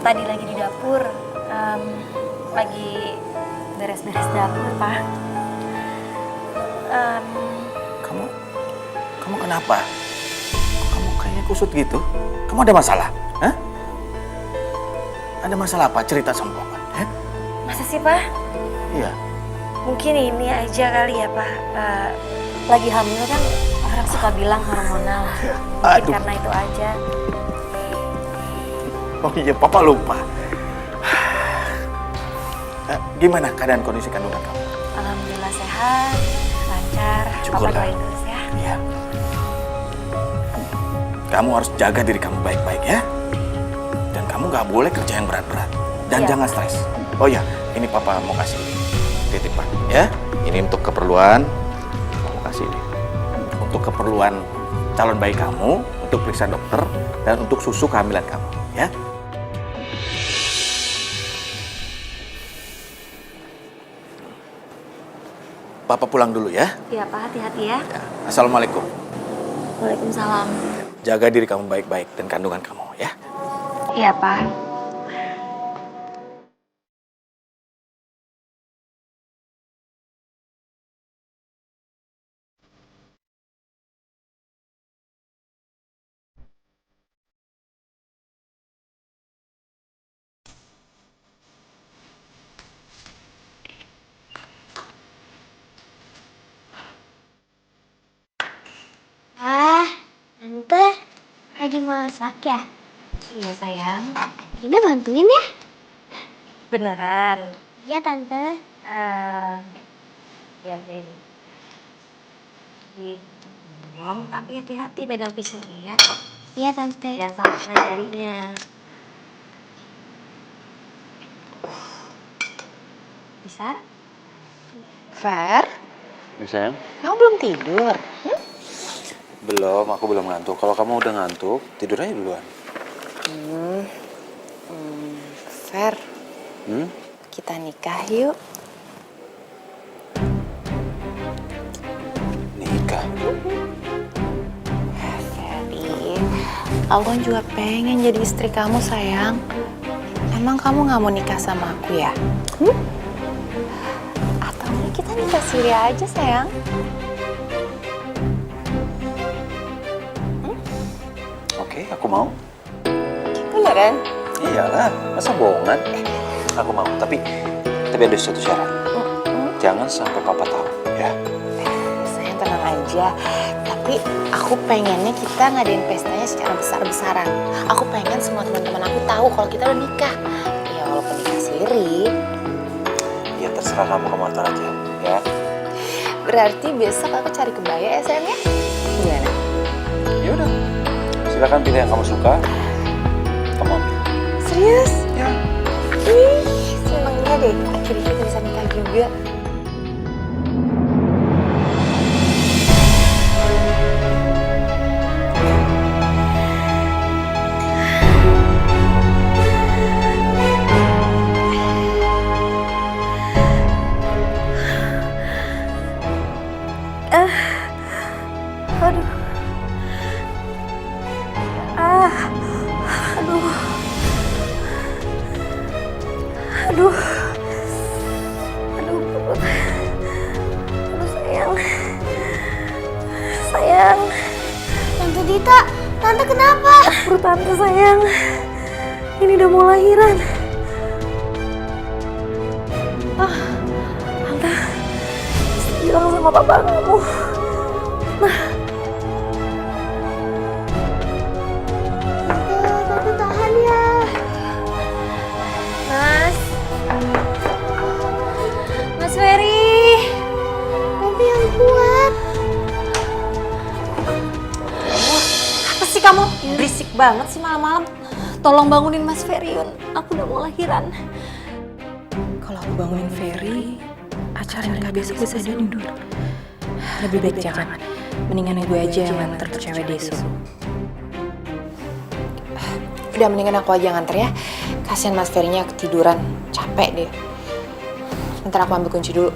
tadi lagi di dapur. Lagi beres-beres dapur, Pak. Kamu kenapa? Kamu kayaknya kusut gitu. Kamu ada masalah? Hah? Ada masalah apa? Cerita sama Papa. Masa sih, Pak? Iya. Mungkin ini aja kali ya, Pak. Lagi hamil kan orang suka bilang hormonal. Mungkin Aduh. karena itu aja. Oh iya, Papa lupa. Gimana keadaan kondisi kandungan kamu? Alhamdulillah sehat, lancar. Papa Syukurlah. doain terus ya. Iya. Kamu harus jaga diri kamu baik-baik ya. Dan kamu nggak boleh kerja yang berat-berat. Dan Iya. jangan stres. Oh iya, ini Papa mau kasih titipan ya. Ini untuk keperluan, kamu kasih ini. Untuk keperluan calon bayi kamu, untuk periksa dokter, dan untuk susu kehamilan kamu ya. Papa pulang dulu ya. Iya, Pak. Hati-hati ya. Ya. Assalamualaikum. Waalaikumsalam. Jaga diri kamu baik-baik dan kandungan kamu ya. Iya, Pak. Tante lagi masak ya? Iya, sayang. Kita bantuin ya? Beneran. Iya tante. Ya, jadi. Ngomong tapi hati-hati pegang pisaunya ya. Iya tante. Jangan sampai jarinya. Bisa? Fer, Ini sayang? kamu belum tidur? Belum, aku belum ngantuk. Kalau kamu udah ngantuk, tidur aja duluan. Fer, Hmm? kita nikah yuk. Nikah? Fer, Aku kan juga pengen jadi istri kamu, sayang. Emang kamu nggak mau nikah sama aku ya? Atau enggak kita nikah siri aja, sayang? Oke, aku mau. Beneran? Iyalah, masa bohongan? Aku mau, tapi ada satu syarat. Jangan sampai papa tahu, ya. Sayang tenang aja. Tapi aku pengennya kita ngadain pestanya secara besar-besaran. Aku pengen semua teman-teman aku tahu kalau kita udah nikah. Ya walaupun nikah siri. Ya terserah kamu atur aja, ya. Berarti besok aku cari kebaya ya, sayang ya? Gimana? Ya udah. Silakan pilih yang kamu suka. Kamu ambil. Serius? Ya. Ih, senengnya deh. Akhirnya kita bisa nikah juga. Sayang. Tante Dita, Tante kenapa? Perut Tante sayang. Ini udah mau lahiran. Tante, bilang sama papa kamu. Tante tahan ya. Mas Ferry. Tante yang kuat. Apa sih kamu? Berisik banget sih malam-malam. Tolong bangunin Mas Ferry, Yun. Aku udah mau lahiran. Kalau aku bangunin Ferry, acara nikah besok bisa diundur. Lebih baik jangan. Mendingan gue aja yang nganter ke cewek deso. Udah mendingan aku aja nganter ya. Kasian Mas Ferry-nya ketiduran. Capek deh. Ntar aku ambil kunci dulu.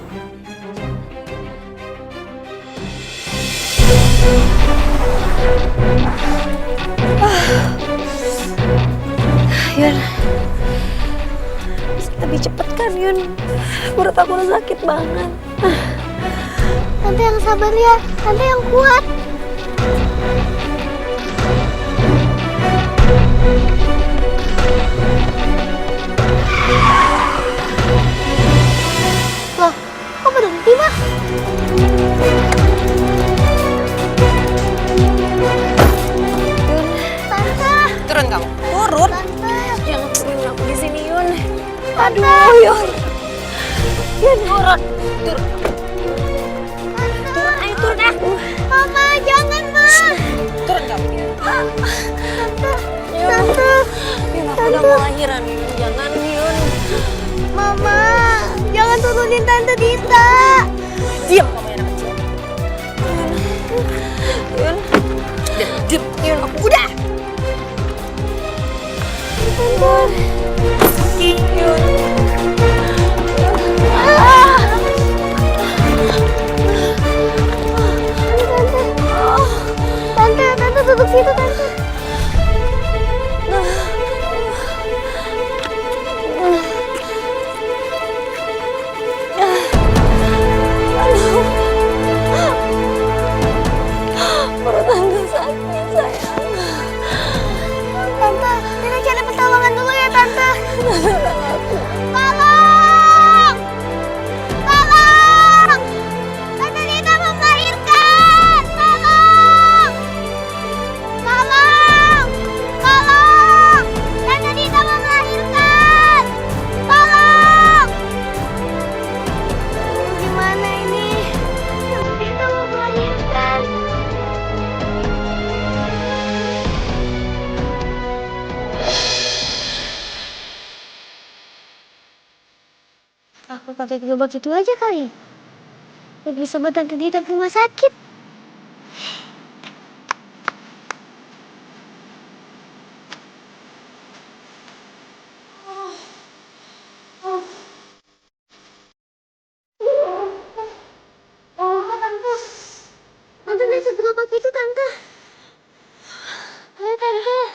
Yun, bisa lebih cepet kan Yun? Perut aku udah sakit banget. Tante yang sabar ya, Tante yang kuat. Loh, kok berhenti mah? Yun, Tante. Turun kamu. Turun? Tante. Jangan turunin aku di sini, Yun. Aduh, Yun. Yun, turun. Turun, ayo turun ya. Mama, jangan, Ma. Turun kamu. Tante. Yun, aku udah mau lahiran, Yun. Jangan, Yun. Mama, jangan turunin Tante Dita. Diam kamu ya anak kecil. Yun. Diam. Yun, aku udah. Tante duduk situ, Tante. Perut Tante sakit, sayang. Tante, kita cari pertolongan dulu ya, Tante. Tolong! Tolong! Tante Dita mau melahirkan! Tolong! Tolong! Tolong! Tante Dita mau melahirkan! Tolong! Gimana ini? Tante Dita mau melahirkan. Aku pakai gerobak itu aja kali. Biar bisa buat Tante Dita ke rumah sakit. Tante lihat gerobak itu, Tante. Ayo, Tante.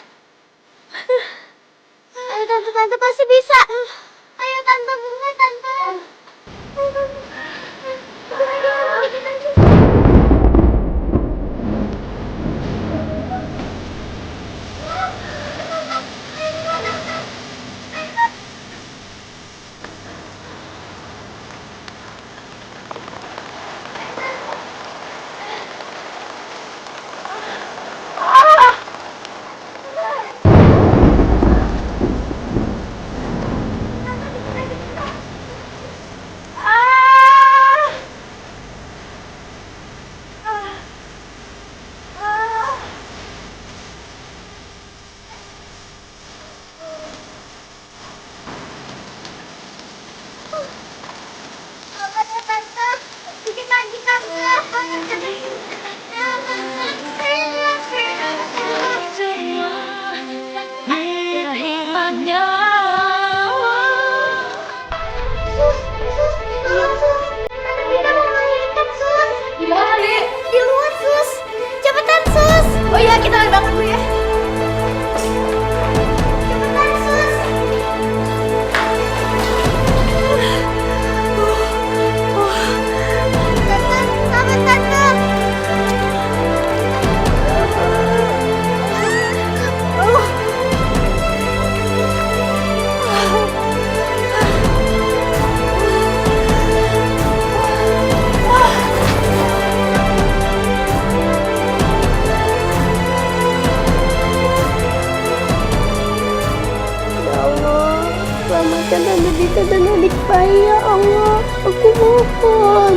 Tante Dita dan adik bayi ya Allah. Aku mohon.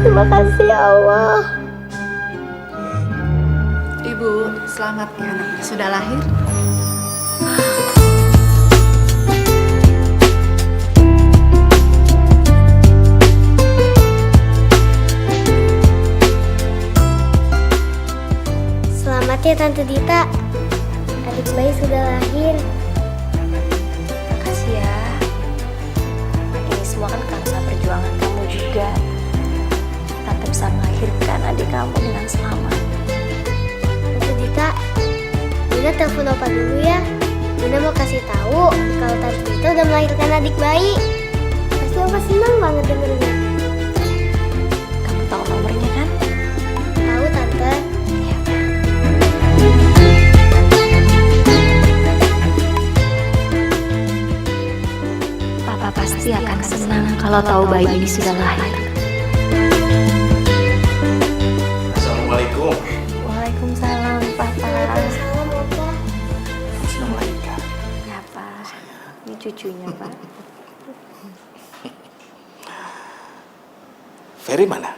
Terima kasih ya Allah. Ibu, selamat ya anaknya sudah lahir. Selamat ya Tante Dita. Adik bayi sudah lahir. Makasih ya. Ini semua kan karena perjuangan kamu juga. Tante bisa melahirkan adik kamu dengan selamat. Tante Dita, Dina telepon Opa dulu ya. Dina mau kasih tahu kalau Tante Dita udah melahirkan adik bayi. Pasti Opa senang banget dengernya. Kamu tahu nomornya kan? Tahu Tante. Iya. Papa pasti akan senang kalau tahu bayi ini sudah lahir. Assalamualaikum. Waalaikumsalam, Papa. Salam Opa. Assalamualaikum. Ya, Pak. Ini cucunya, Pak. Ferry mana?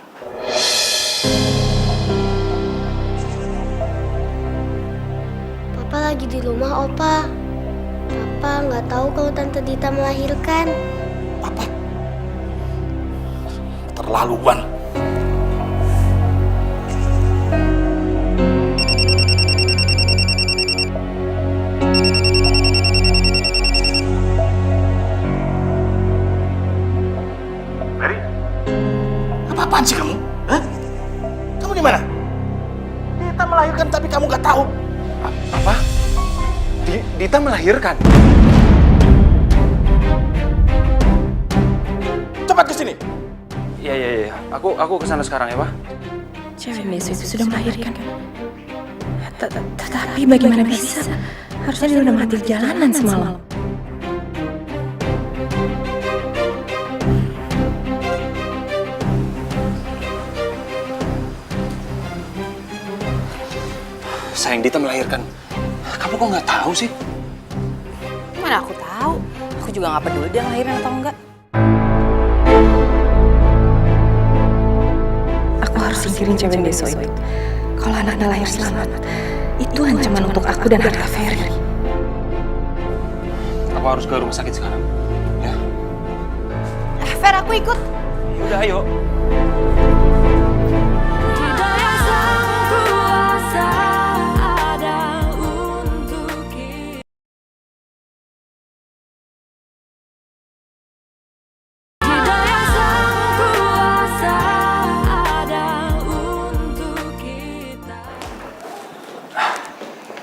Papa lagi di rumah Opa. Papa nggak tahu kalau Tante Dita melahirkan. Apa? Terlaluan. Ferry? Apa-apaan sih kamu? Hah? Kamu gimana? Dita melahirkan tapi kamu nggak tahu. Apa? Dita melahirkan? Cepat ke sini. Iya. Aku kesana sekarang ya, Pak. Cewek Mesu itu sudah melahirkan. Tetapi bagaimana bisa? Harusnya dia udah mati di jalanan semalam. Sayang, Dita melahirkan. Kamu kok nggak tahu sih? Mana aku tahu? Aku juga nggak peduli dia lahirin atau enggak. Aku harus singkirin cewek Deso itu. Kalau anaknya lahir selamat, itu ancaman untuk aku dan harta Ferry. Aku harus ke rumah sakit sekarang. Ya. Fer, aku ikut. Udah, ayo.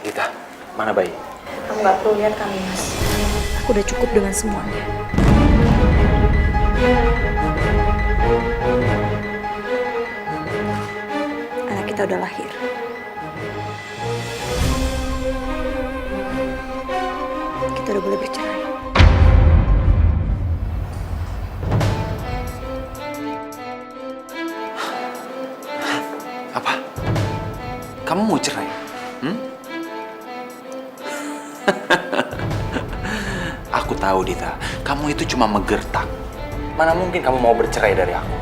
Dita, mana bayi? Kamu nggak perlu lihat kami, Mas. Aku udah cukup dengan semuanya. Anak kita udah lahir. Kita udah boleh bercerai. Apa? Kamu mau cerai? Aku tahu, Dita. Kamu itu cuma menggertak. Mana mungkin kamu mau bercerai dari aku?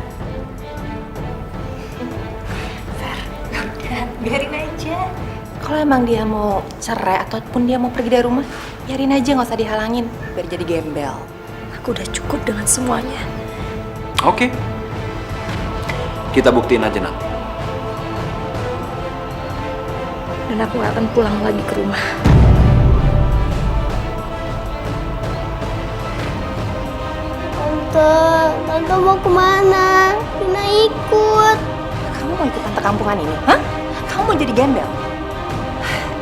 Biarin aja. Kalau emang dia mau cerai ataupun dia mau pergi dari rumah, biarin aja, nggak usah dihalangin. Biar jadi gembel. Aku udah cukup dengan semuanya. Oke. Kita buktiin aja nanti. Dan aku gak akan pulang lagi ke rumah. Tante mau kemana? Dina ikut. Kamu mau ikut tante kampungan ini? Hah? Kamu mau jadi gembel?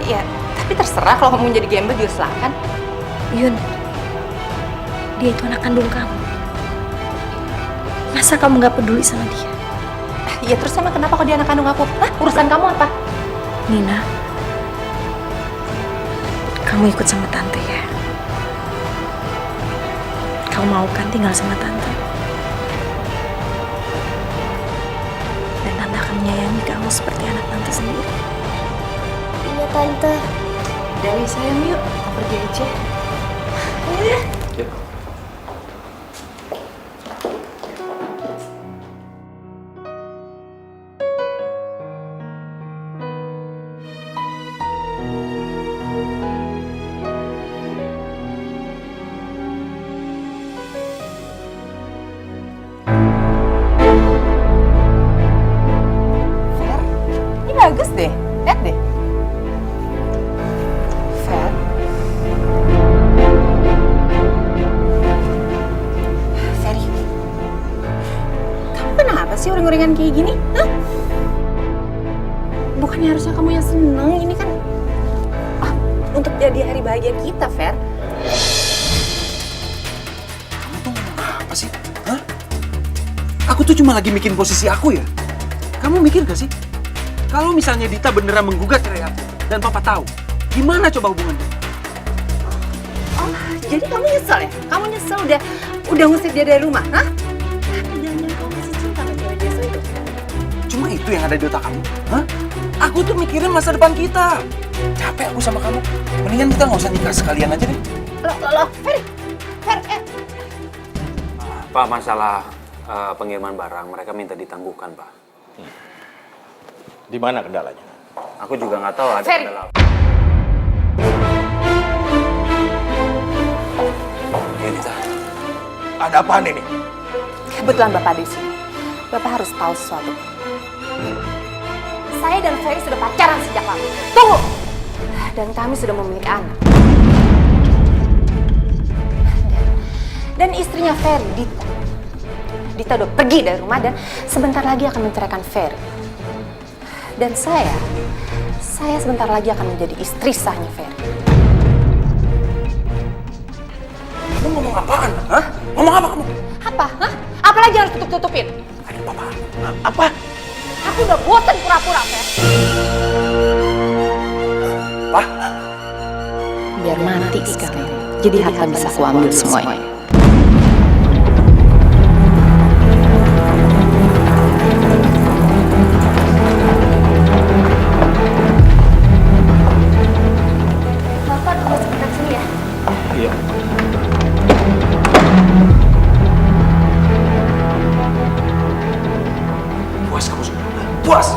Ya, tapi terserah kalau kamu mau jadi gembel juga silakan. Yun, dia itu anak kandung kamu. Masa kamu gak peduli sama dia? Ya terus emang kenapa kalau dia anak kandung aku? Hah? Urusan kamu apa? Nina, kamu ikut sama tante ya. Kamu mau kan tinggal sama tante? kamu seperti anak tante sendiri. Iya tante. Dari sayang yuk, kita pergi aja. Ya. Ini bagus deh, lihat deh. Fer. Ferry. Kamu kenapa sih uring-uringan kayak gini? Hah? Bukannya harusnya kamu yang seneng, ini kan untuk jadi hari bahagia kita, Fer. Kamu tuh ngomong apa sih? Hah? Aku tuh cuma lagi mikirin posisi aku ya. Kamu mikir gak sih? Kalau misalnya Dita beneran menggugat cerai aku dan papa tahu, gimana coba hubungannya? Oh, jadi kamu nyesel ya? Kamu nyesel udah ngusir dia dari rumah, hah? Jangan-jangan kamu masih cinta sama cewek biasa itu. Cuma itu yang ada di otak kamu? Hah? Aku tuh mikirin masa depan kita. Capek aku sama kamu. Mendingan kita nggak usah nikah sekalian aja deh. Loh, Ferry. Pak, masalah pengiriman barang mereka minta ditangguhkan, Pak. Di mana kendalanya? Aku juga nggak tahu ada Ferry. kendala. Yunita, Ada apaan ini? Kebetulan Bapak di sini. Bapak harus tahu sesuatu. Saya dan Ferry sudah pacaran sejak lama. Tunggu! Dan kami sudah memiliki anak. Dan istrinya Ferry, Dita. Dita udah pergi dari rumah dan sebentar lagi akan menceraikan Ferry. Dan saya sebentar lagi akan menjadi istri sahnya Ferry. Kamu ngomong apaan? Hah? Ngomong apa kamu? Apa? Hah? Apalagi harus tutup-tutupin? Aduh, papa. Apa? Aku udah bosan pura-pura, Fer. Pak? Biar mati sekarang. Jadi harta bisa aku ambil semuanya. Bapak tunggu sebentar sini ya. Iya. Puas kamu sudah? Puas?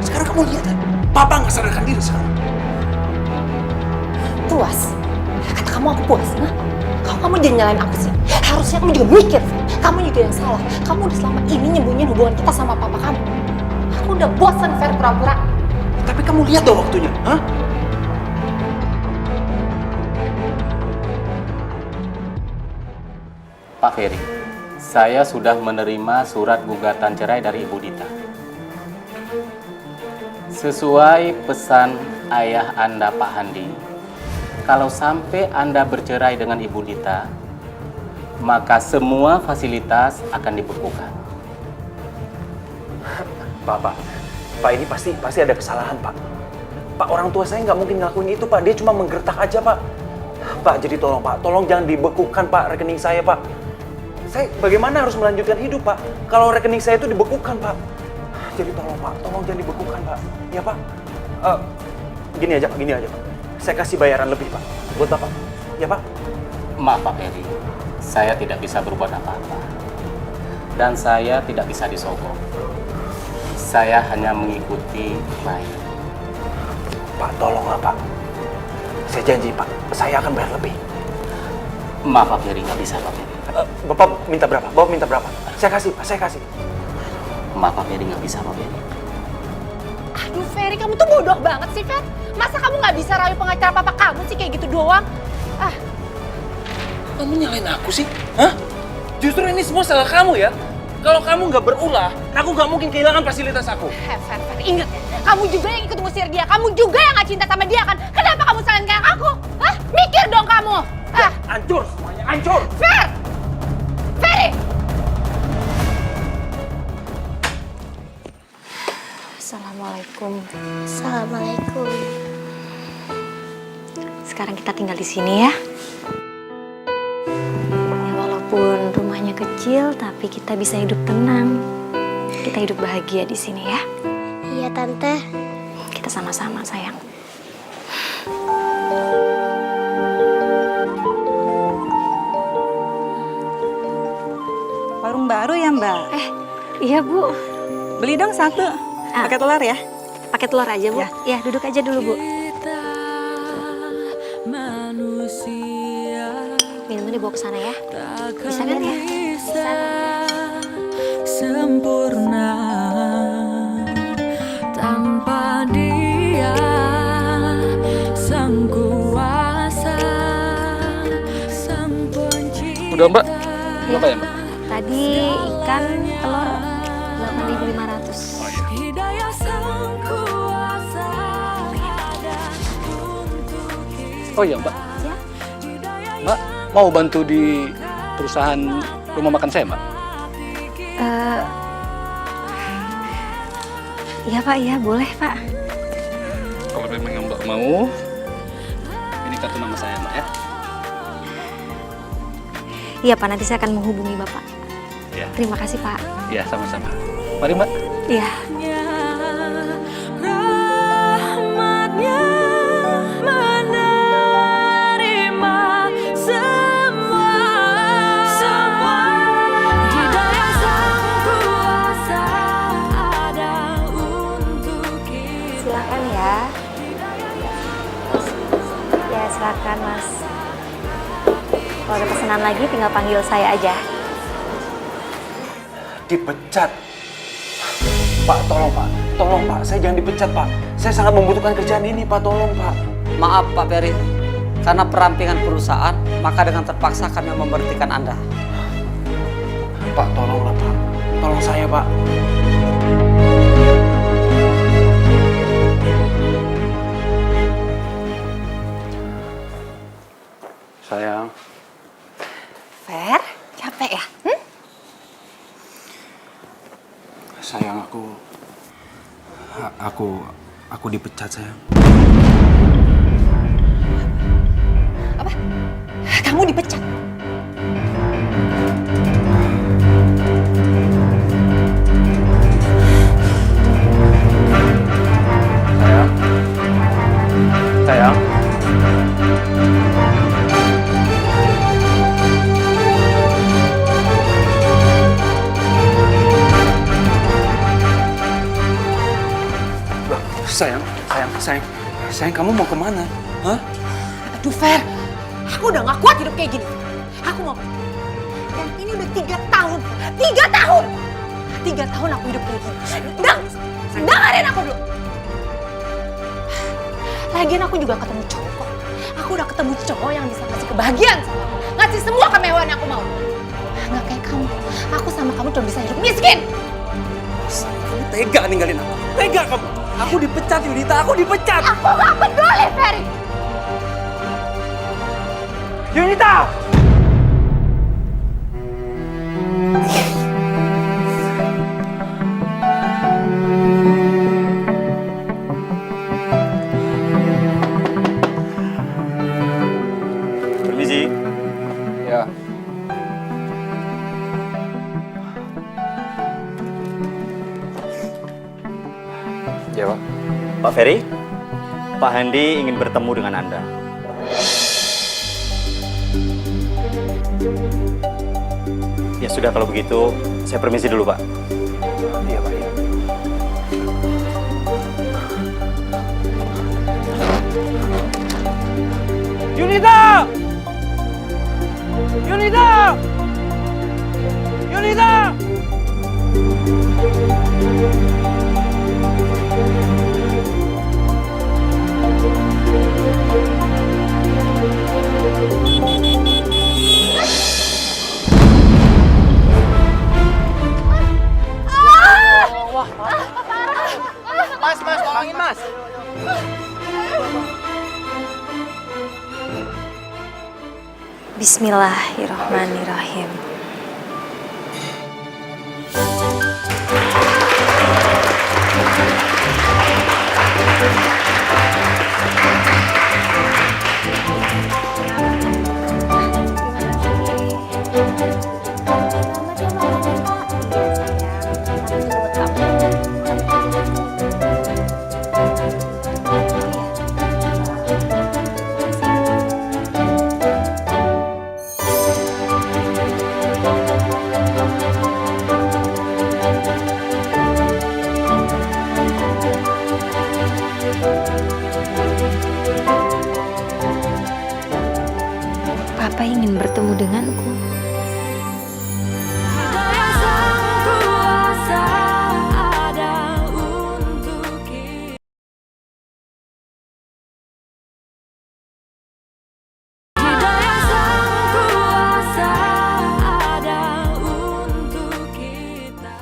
Sekarang kamu lihat kan? Papa nggak sadarkan diri sekarang. Puas? Kata kamu aku puas, nah? Kamu jangan nyalain aku sih. Harusnya kamu juga mikir, Fer. Kamu juga yang salah. Kamu udah selama ini nyembunyiin hubungan kita sama papa kamu. Aku udah bosan, Fer, pura-pura. Tapi kamu lihat dong waktunya, hah? Pak Ferry, saya sudah menerima surat gugatan cerai dari Ibu Dita. Sesuai pesan ayah Anda, Pak Handi, kalau sampai Anda bercerai dengan Ibu Dita, maka semua fasilitas akan dibekukan. Pak ini pasti ada kesalahan, Pak. Pak, orang tua saya nggak mungkin ngelakuin itu, Pak. Dia cuma menggertak aja, Pak. Pak, jadi tolong, Pak. Tolong jangan dibekukan, Pak, rekening saya, Pak. Saya bagaimana harus melanjutkan hidup, Pak? Kalau rekening saya itu dibekukan, Pak. Jadi tolong, Pak. Tolong jangan dibekukan, Pak. Ya, Pak. Gini aja, Pak. Saya kasih bayaran lebih, Pak. Buat Bapak. Ya, Pak? Maaf Pak Ferry, saya tidak bisa berbuat apa-apa. Dan saya tidak bisa disogok. Saya hanya mengikuti baik. Pak, tolonglah, Pak. Saya janji, Pak. Saya akan bayar lebih. Maaf Pak Ferry, nggak bisa Pak Ferry. Bapak minta berapa? Bapak minta berapa? Saya kasih, Pak. Saya kasih. Maaf Pak Ferry, nggak bisa Pak Ferry. Aduh, Ferry, kamu tuh bodoh banget sih, Fer. Masa kamu nggak bisa rayu pengacara papa kamu sih kayak gitu doang? Kamu nyalain aku sih? Hah? Justru ini semua salah kamu ya? Kalau kamu nggak berulah, aku nggak mungkin kehilangan fasilitas aku. Fer, ingat ya. Kamu juga yang ikut ngusir dia. Kamu juga yang nggak cinta sama dia kan? Kenapa kamu salahin kayak aku? Hah? Mikir dong kamu. Hancur semuanya, hancur. Fer! Ferry! Assalamualaikum. Assalamualaikum. Sekarang kita tinggal di sini ya. Ya, walaupun rumahnya kecil, tapi kita bisa hidup tenang. Kita hidup bahagia di sini ya. Iya Tante. Kita sama-sama, sayang. Warung baru ya, Mbak? Iya, Bu. Beli dong satu. Pakai telur ya? Pakai telur aja, Bu. Ya, duduk aja dulu, Bu. Minumnya dibawa ke sana ya. Bisa kan ya? Bisa. Sempurna tanpa dia, sang kuasa, sang pencipta. Udah Mbak? Berapa ya Mbak? Tadi ikan telur 8.500. Hidayah sang kuasa ada untuk kita. Oh iya Mbak. Ya. Mbak mau bantu di perusahaan rumah makan saya Mbak? Iya Pak, iya boleh Pak. Kalau memang Mbak mau, ini kartu nama saya Mbak ya. Iya Pak, nanti saya akan menghubungi Bapak. Iya. Terima kasih Pak. Iya sama-sama. Mari Mbak. Iya. Rahmatnya menerima semua, hidayah sang kuasa ada untuk kita. Silakan ya. Ya silakan Mas. Kalau ada pesanan lagi tinggal panggil saya aja. Dipecat. Pak, tolong Pak. Tolong Pak, saya jangan dipecat Pak. Saya sangat membutuhkan kerjaan ini Pak, tolong Pak. Maaf Pak Ferry, karena perampingan perusahaan, maka dengan terpaksa kami memberhentikan Anda. Pak, tolonglah Pak. Tolong saya Pak. Sayang, Fer, capek ya? Sayang, aku dipecat sayang. Apa? Kamu dipecat? sayang. Sayang, kamu mau kemana? Hah? Aduh Fer, aku udah gak kuat hidup kayak gini. Aku mau. Dan ini udah 3 tahun. 3 tahun! 3 tahun aku hidup kayak gini. Dengerin aku dulu. Lagian aku juga ketemu cowok kok. Aku udah ketemu cowok yang bisa ngasih kebahagiaan sama aku. Ngasih semua kemewahan yang aku mau. Nggak kayak kamu. Aku sama kamu cuma bisa hidup miskin. Kamu tega ninggalin aku. Tega kamu. Aku dipecat, Yunita. Aku dipecat. Aku gak peduli, Ferry. Yunita! Permisi. Ya. Ya Pak. Pak Ferry, Pak Handi ingin bertemu dengan Anda. Ya sudah kalau begitu, saya permisi dulu Pak. Iya Pak. Iya. Yunita! Yunita! Yunita! Mas, tolongin Mas. Bismillahirrahmanirrahim. Papa ingin bertemu denganku. Daya sang kuasa ada untuk kita. Daya sang kuasa ada untuk kita.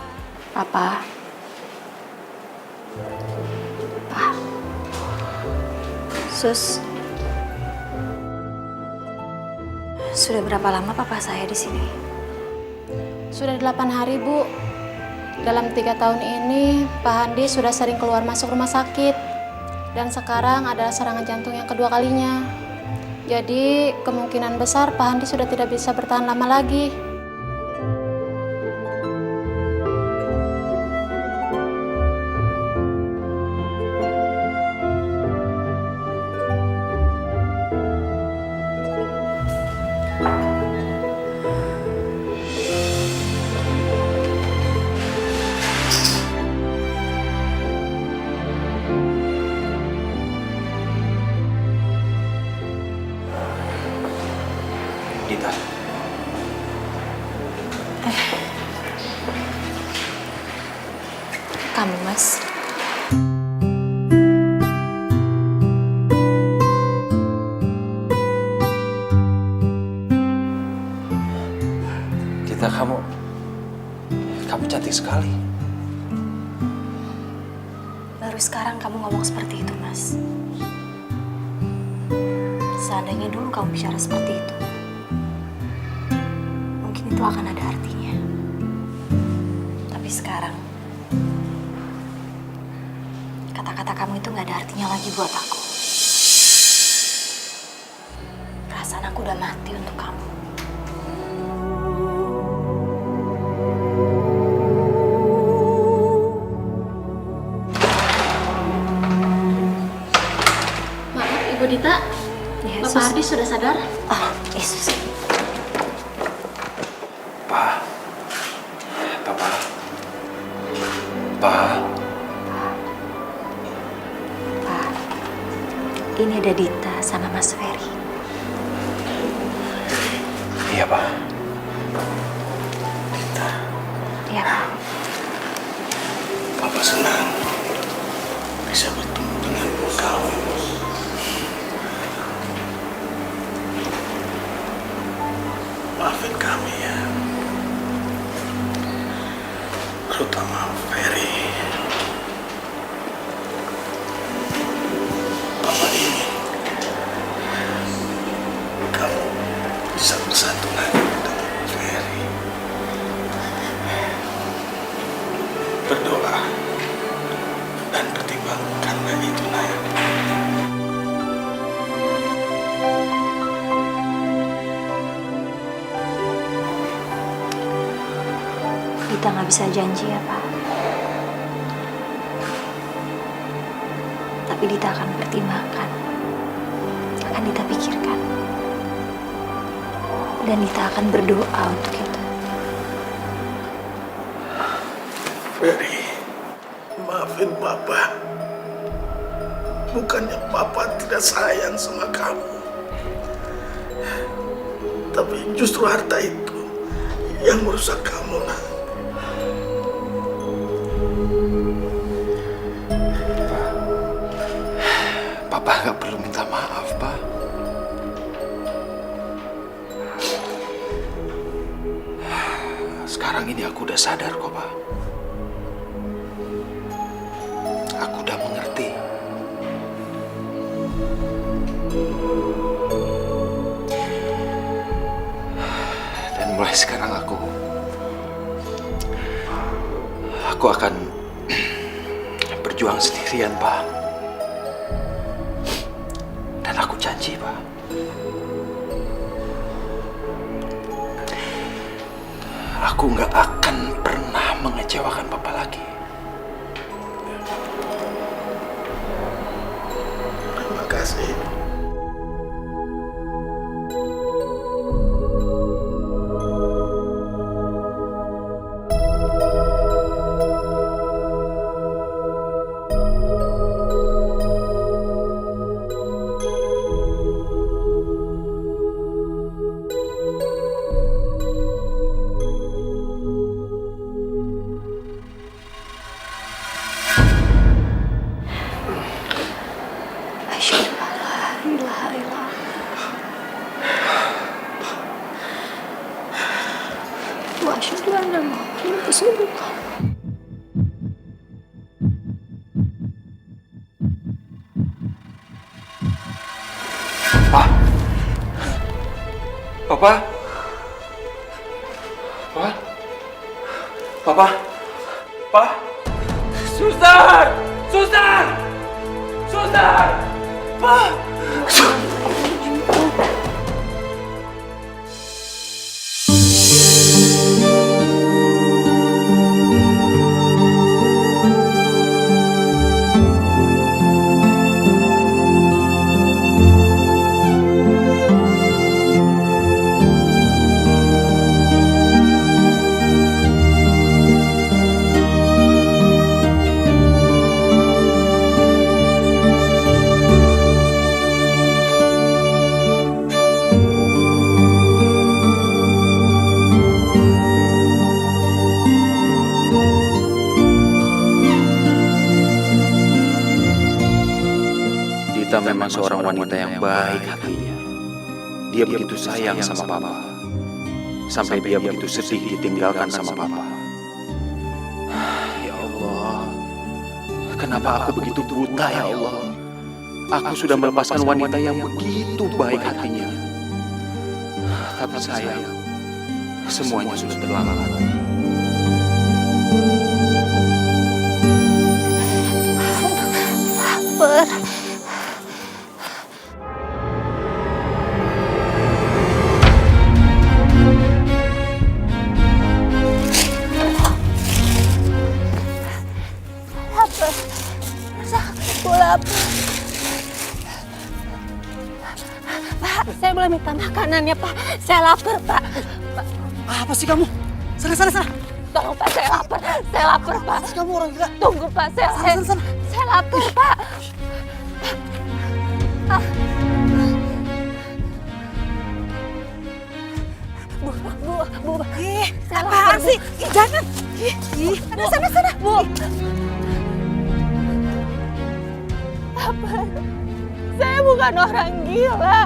Papa. Pa. Sus. Sudah berapa lama papa saya di sini? Sudah 8 hari, Bu. Dalam 3 tahun ini, Pak Handi sudah sering keluar masuk rumah sakit. Dan sekarang adalah serangan jantung yang kedua kalinya. Jadi, kemungkinan besar Pak Handi sudah tidak bisa bertahan lama lagi. Dita, Kamu, Mas. Dita, kamu cantik sekali. Baru sekarang kamu ngomong seperti itu, Mas. Seandainya dulu kamu bicara seperti itu, mungkin itu akan ada artinya. Tapi sekarang, kata-kata kamu itu gak ada artinya lagi buat aku. Perasaan aku udah mati untuk kamu. Maaf, Ibu Dita. Ya, Bapak Hardi sudah sadar? Oh, Yesus. Pa. Pak, ini ada Dita sama Mas Ferry. Iya, Pak. Iya, Pak. Papa senang bisa bertemu dengan kamu. Maafin kami ya, terutama Ferry. Papa ingin kamu bisa bersatu lagi dengan Ferry. Berdoa dan pertimbangkanlah itu, Nay. Dita nggak bisa janji ya, Pak. Tapi Dita akan pertimbangkan. Akan Dita pikirkan. Dan Dita akan berdoa untuk itu. Ferry, maafin Papa. Bukannya Papa tidak sayang sama kamu. Tapi justru harta itu yang merusak kamu, Nak. Papa nggak perlu minta maaf, Pak. Sekarang ini aku udah sadar kok, Pak. Aku udah mengerti. Dan mulai sekarang aku akan berjuang sendirian, Pak. Dan aku janji, Pak. Aku nggak akan pernah mengecewakan Papa lagi. Terima kasih. asyhadu anna Muhammadan Rasulullah. Papa? Papa? Papa? Suster! Suster! Suster! Pak! Dita memang seorang wanita yang baik hatinya. Dia begitu sayang sama papa. Sampai dia begitu sedih ditinggalkan sama papa. Ya Allah, kenapa aku begitu buta ya Allah? Aku sudah melepaskan wanita yang begitu baik hatinya. Tapi sayang, semuanya sudah terlambat. Pak, saya boleh minta makanannya, Pak. Saya lapar, Pak. Apa sih kamu? Sana. Tolong, Pak, saya lapar. Saya lapar, Pak. Kamu orang gila. Tunggu, Pak. Saya lapar, Pak. Bu. Saya lapar, Apaan sih? Jangan. Sana. Bu. Apa? Saya bukan orang gila.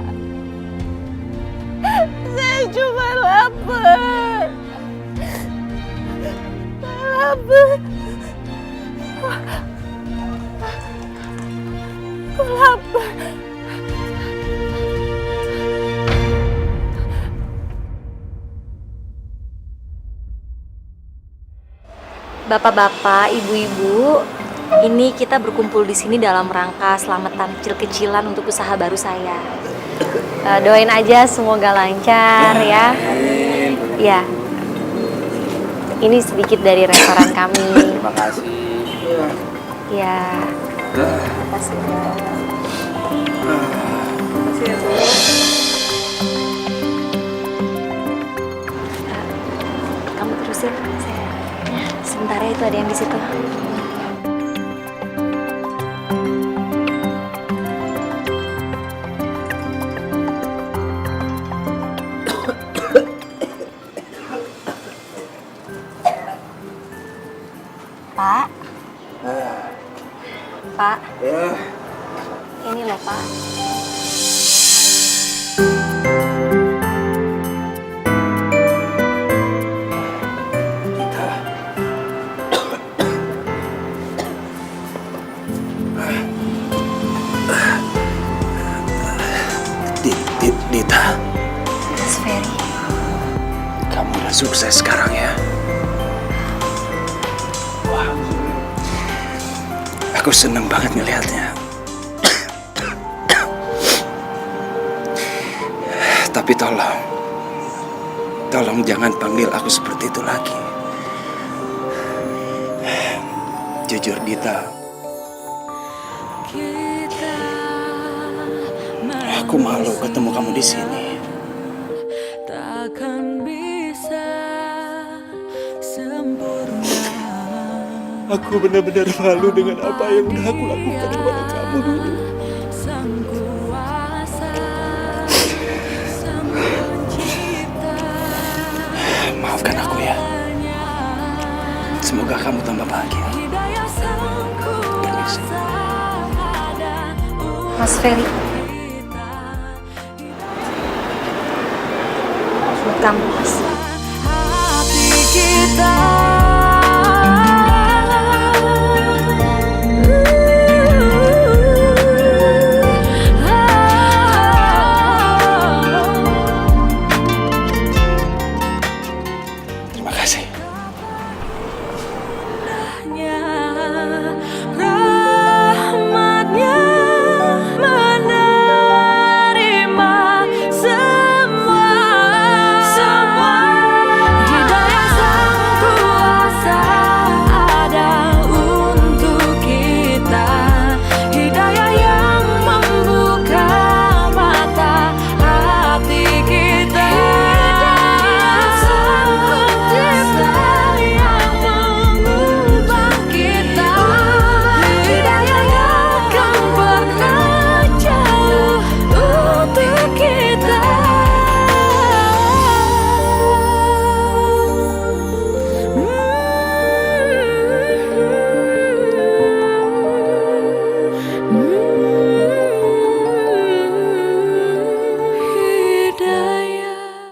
Saya cuma lapar. Aku lapar. Bapak-bapak, ibu-ibu, ini kita berkumpul di sini dalam rangka selamatan kecil-kecilan untuk usaha baru saya. Doain aja semoga lancar ya. Ya. Ini sedikit dari restoran kami. Terima kasih. Ya. Terima kasih. Kamu terusin. Sebentar ya, itu ada yang di situ. Pak. Pak. Ini loh, Pak. Dita, Mas Ferry. kamu udah sukses sekarang ya. Aku seneng banget ngelihatnya. Tapi tolong jangan panggil aku seperti itu lagi. Jujur Dita, aku malu ketemu kamu di sini. Takkan bisa sempurna. Aku benar-benar malu dengan apa yang udah aku lakukan kepada kamu dulu. Sang kuasa, sang pencipta. Maafkan aku ya. Semoga kamu tambah bahagia. Hidayah sang kuasa ada Mas Ferry. Buat kamu, Mas. hati kita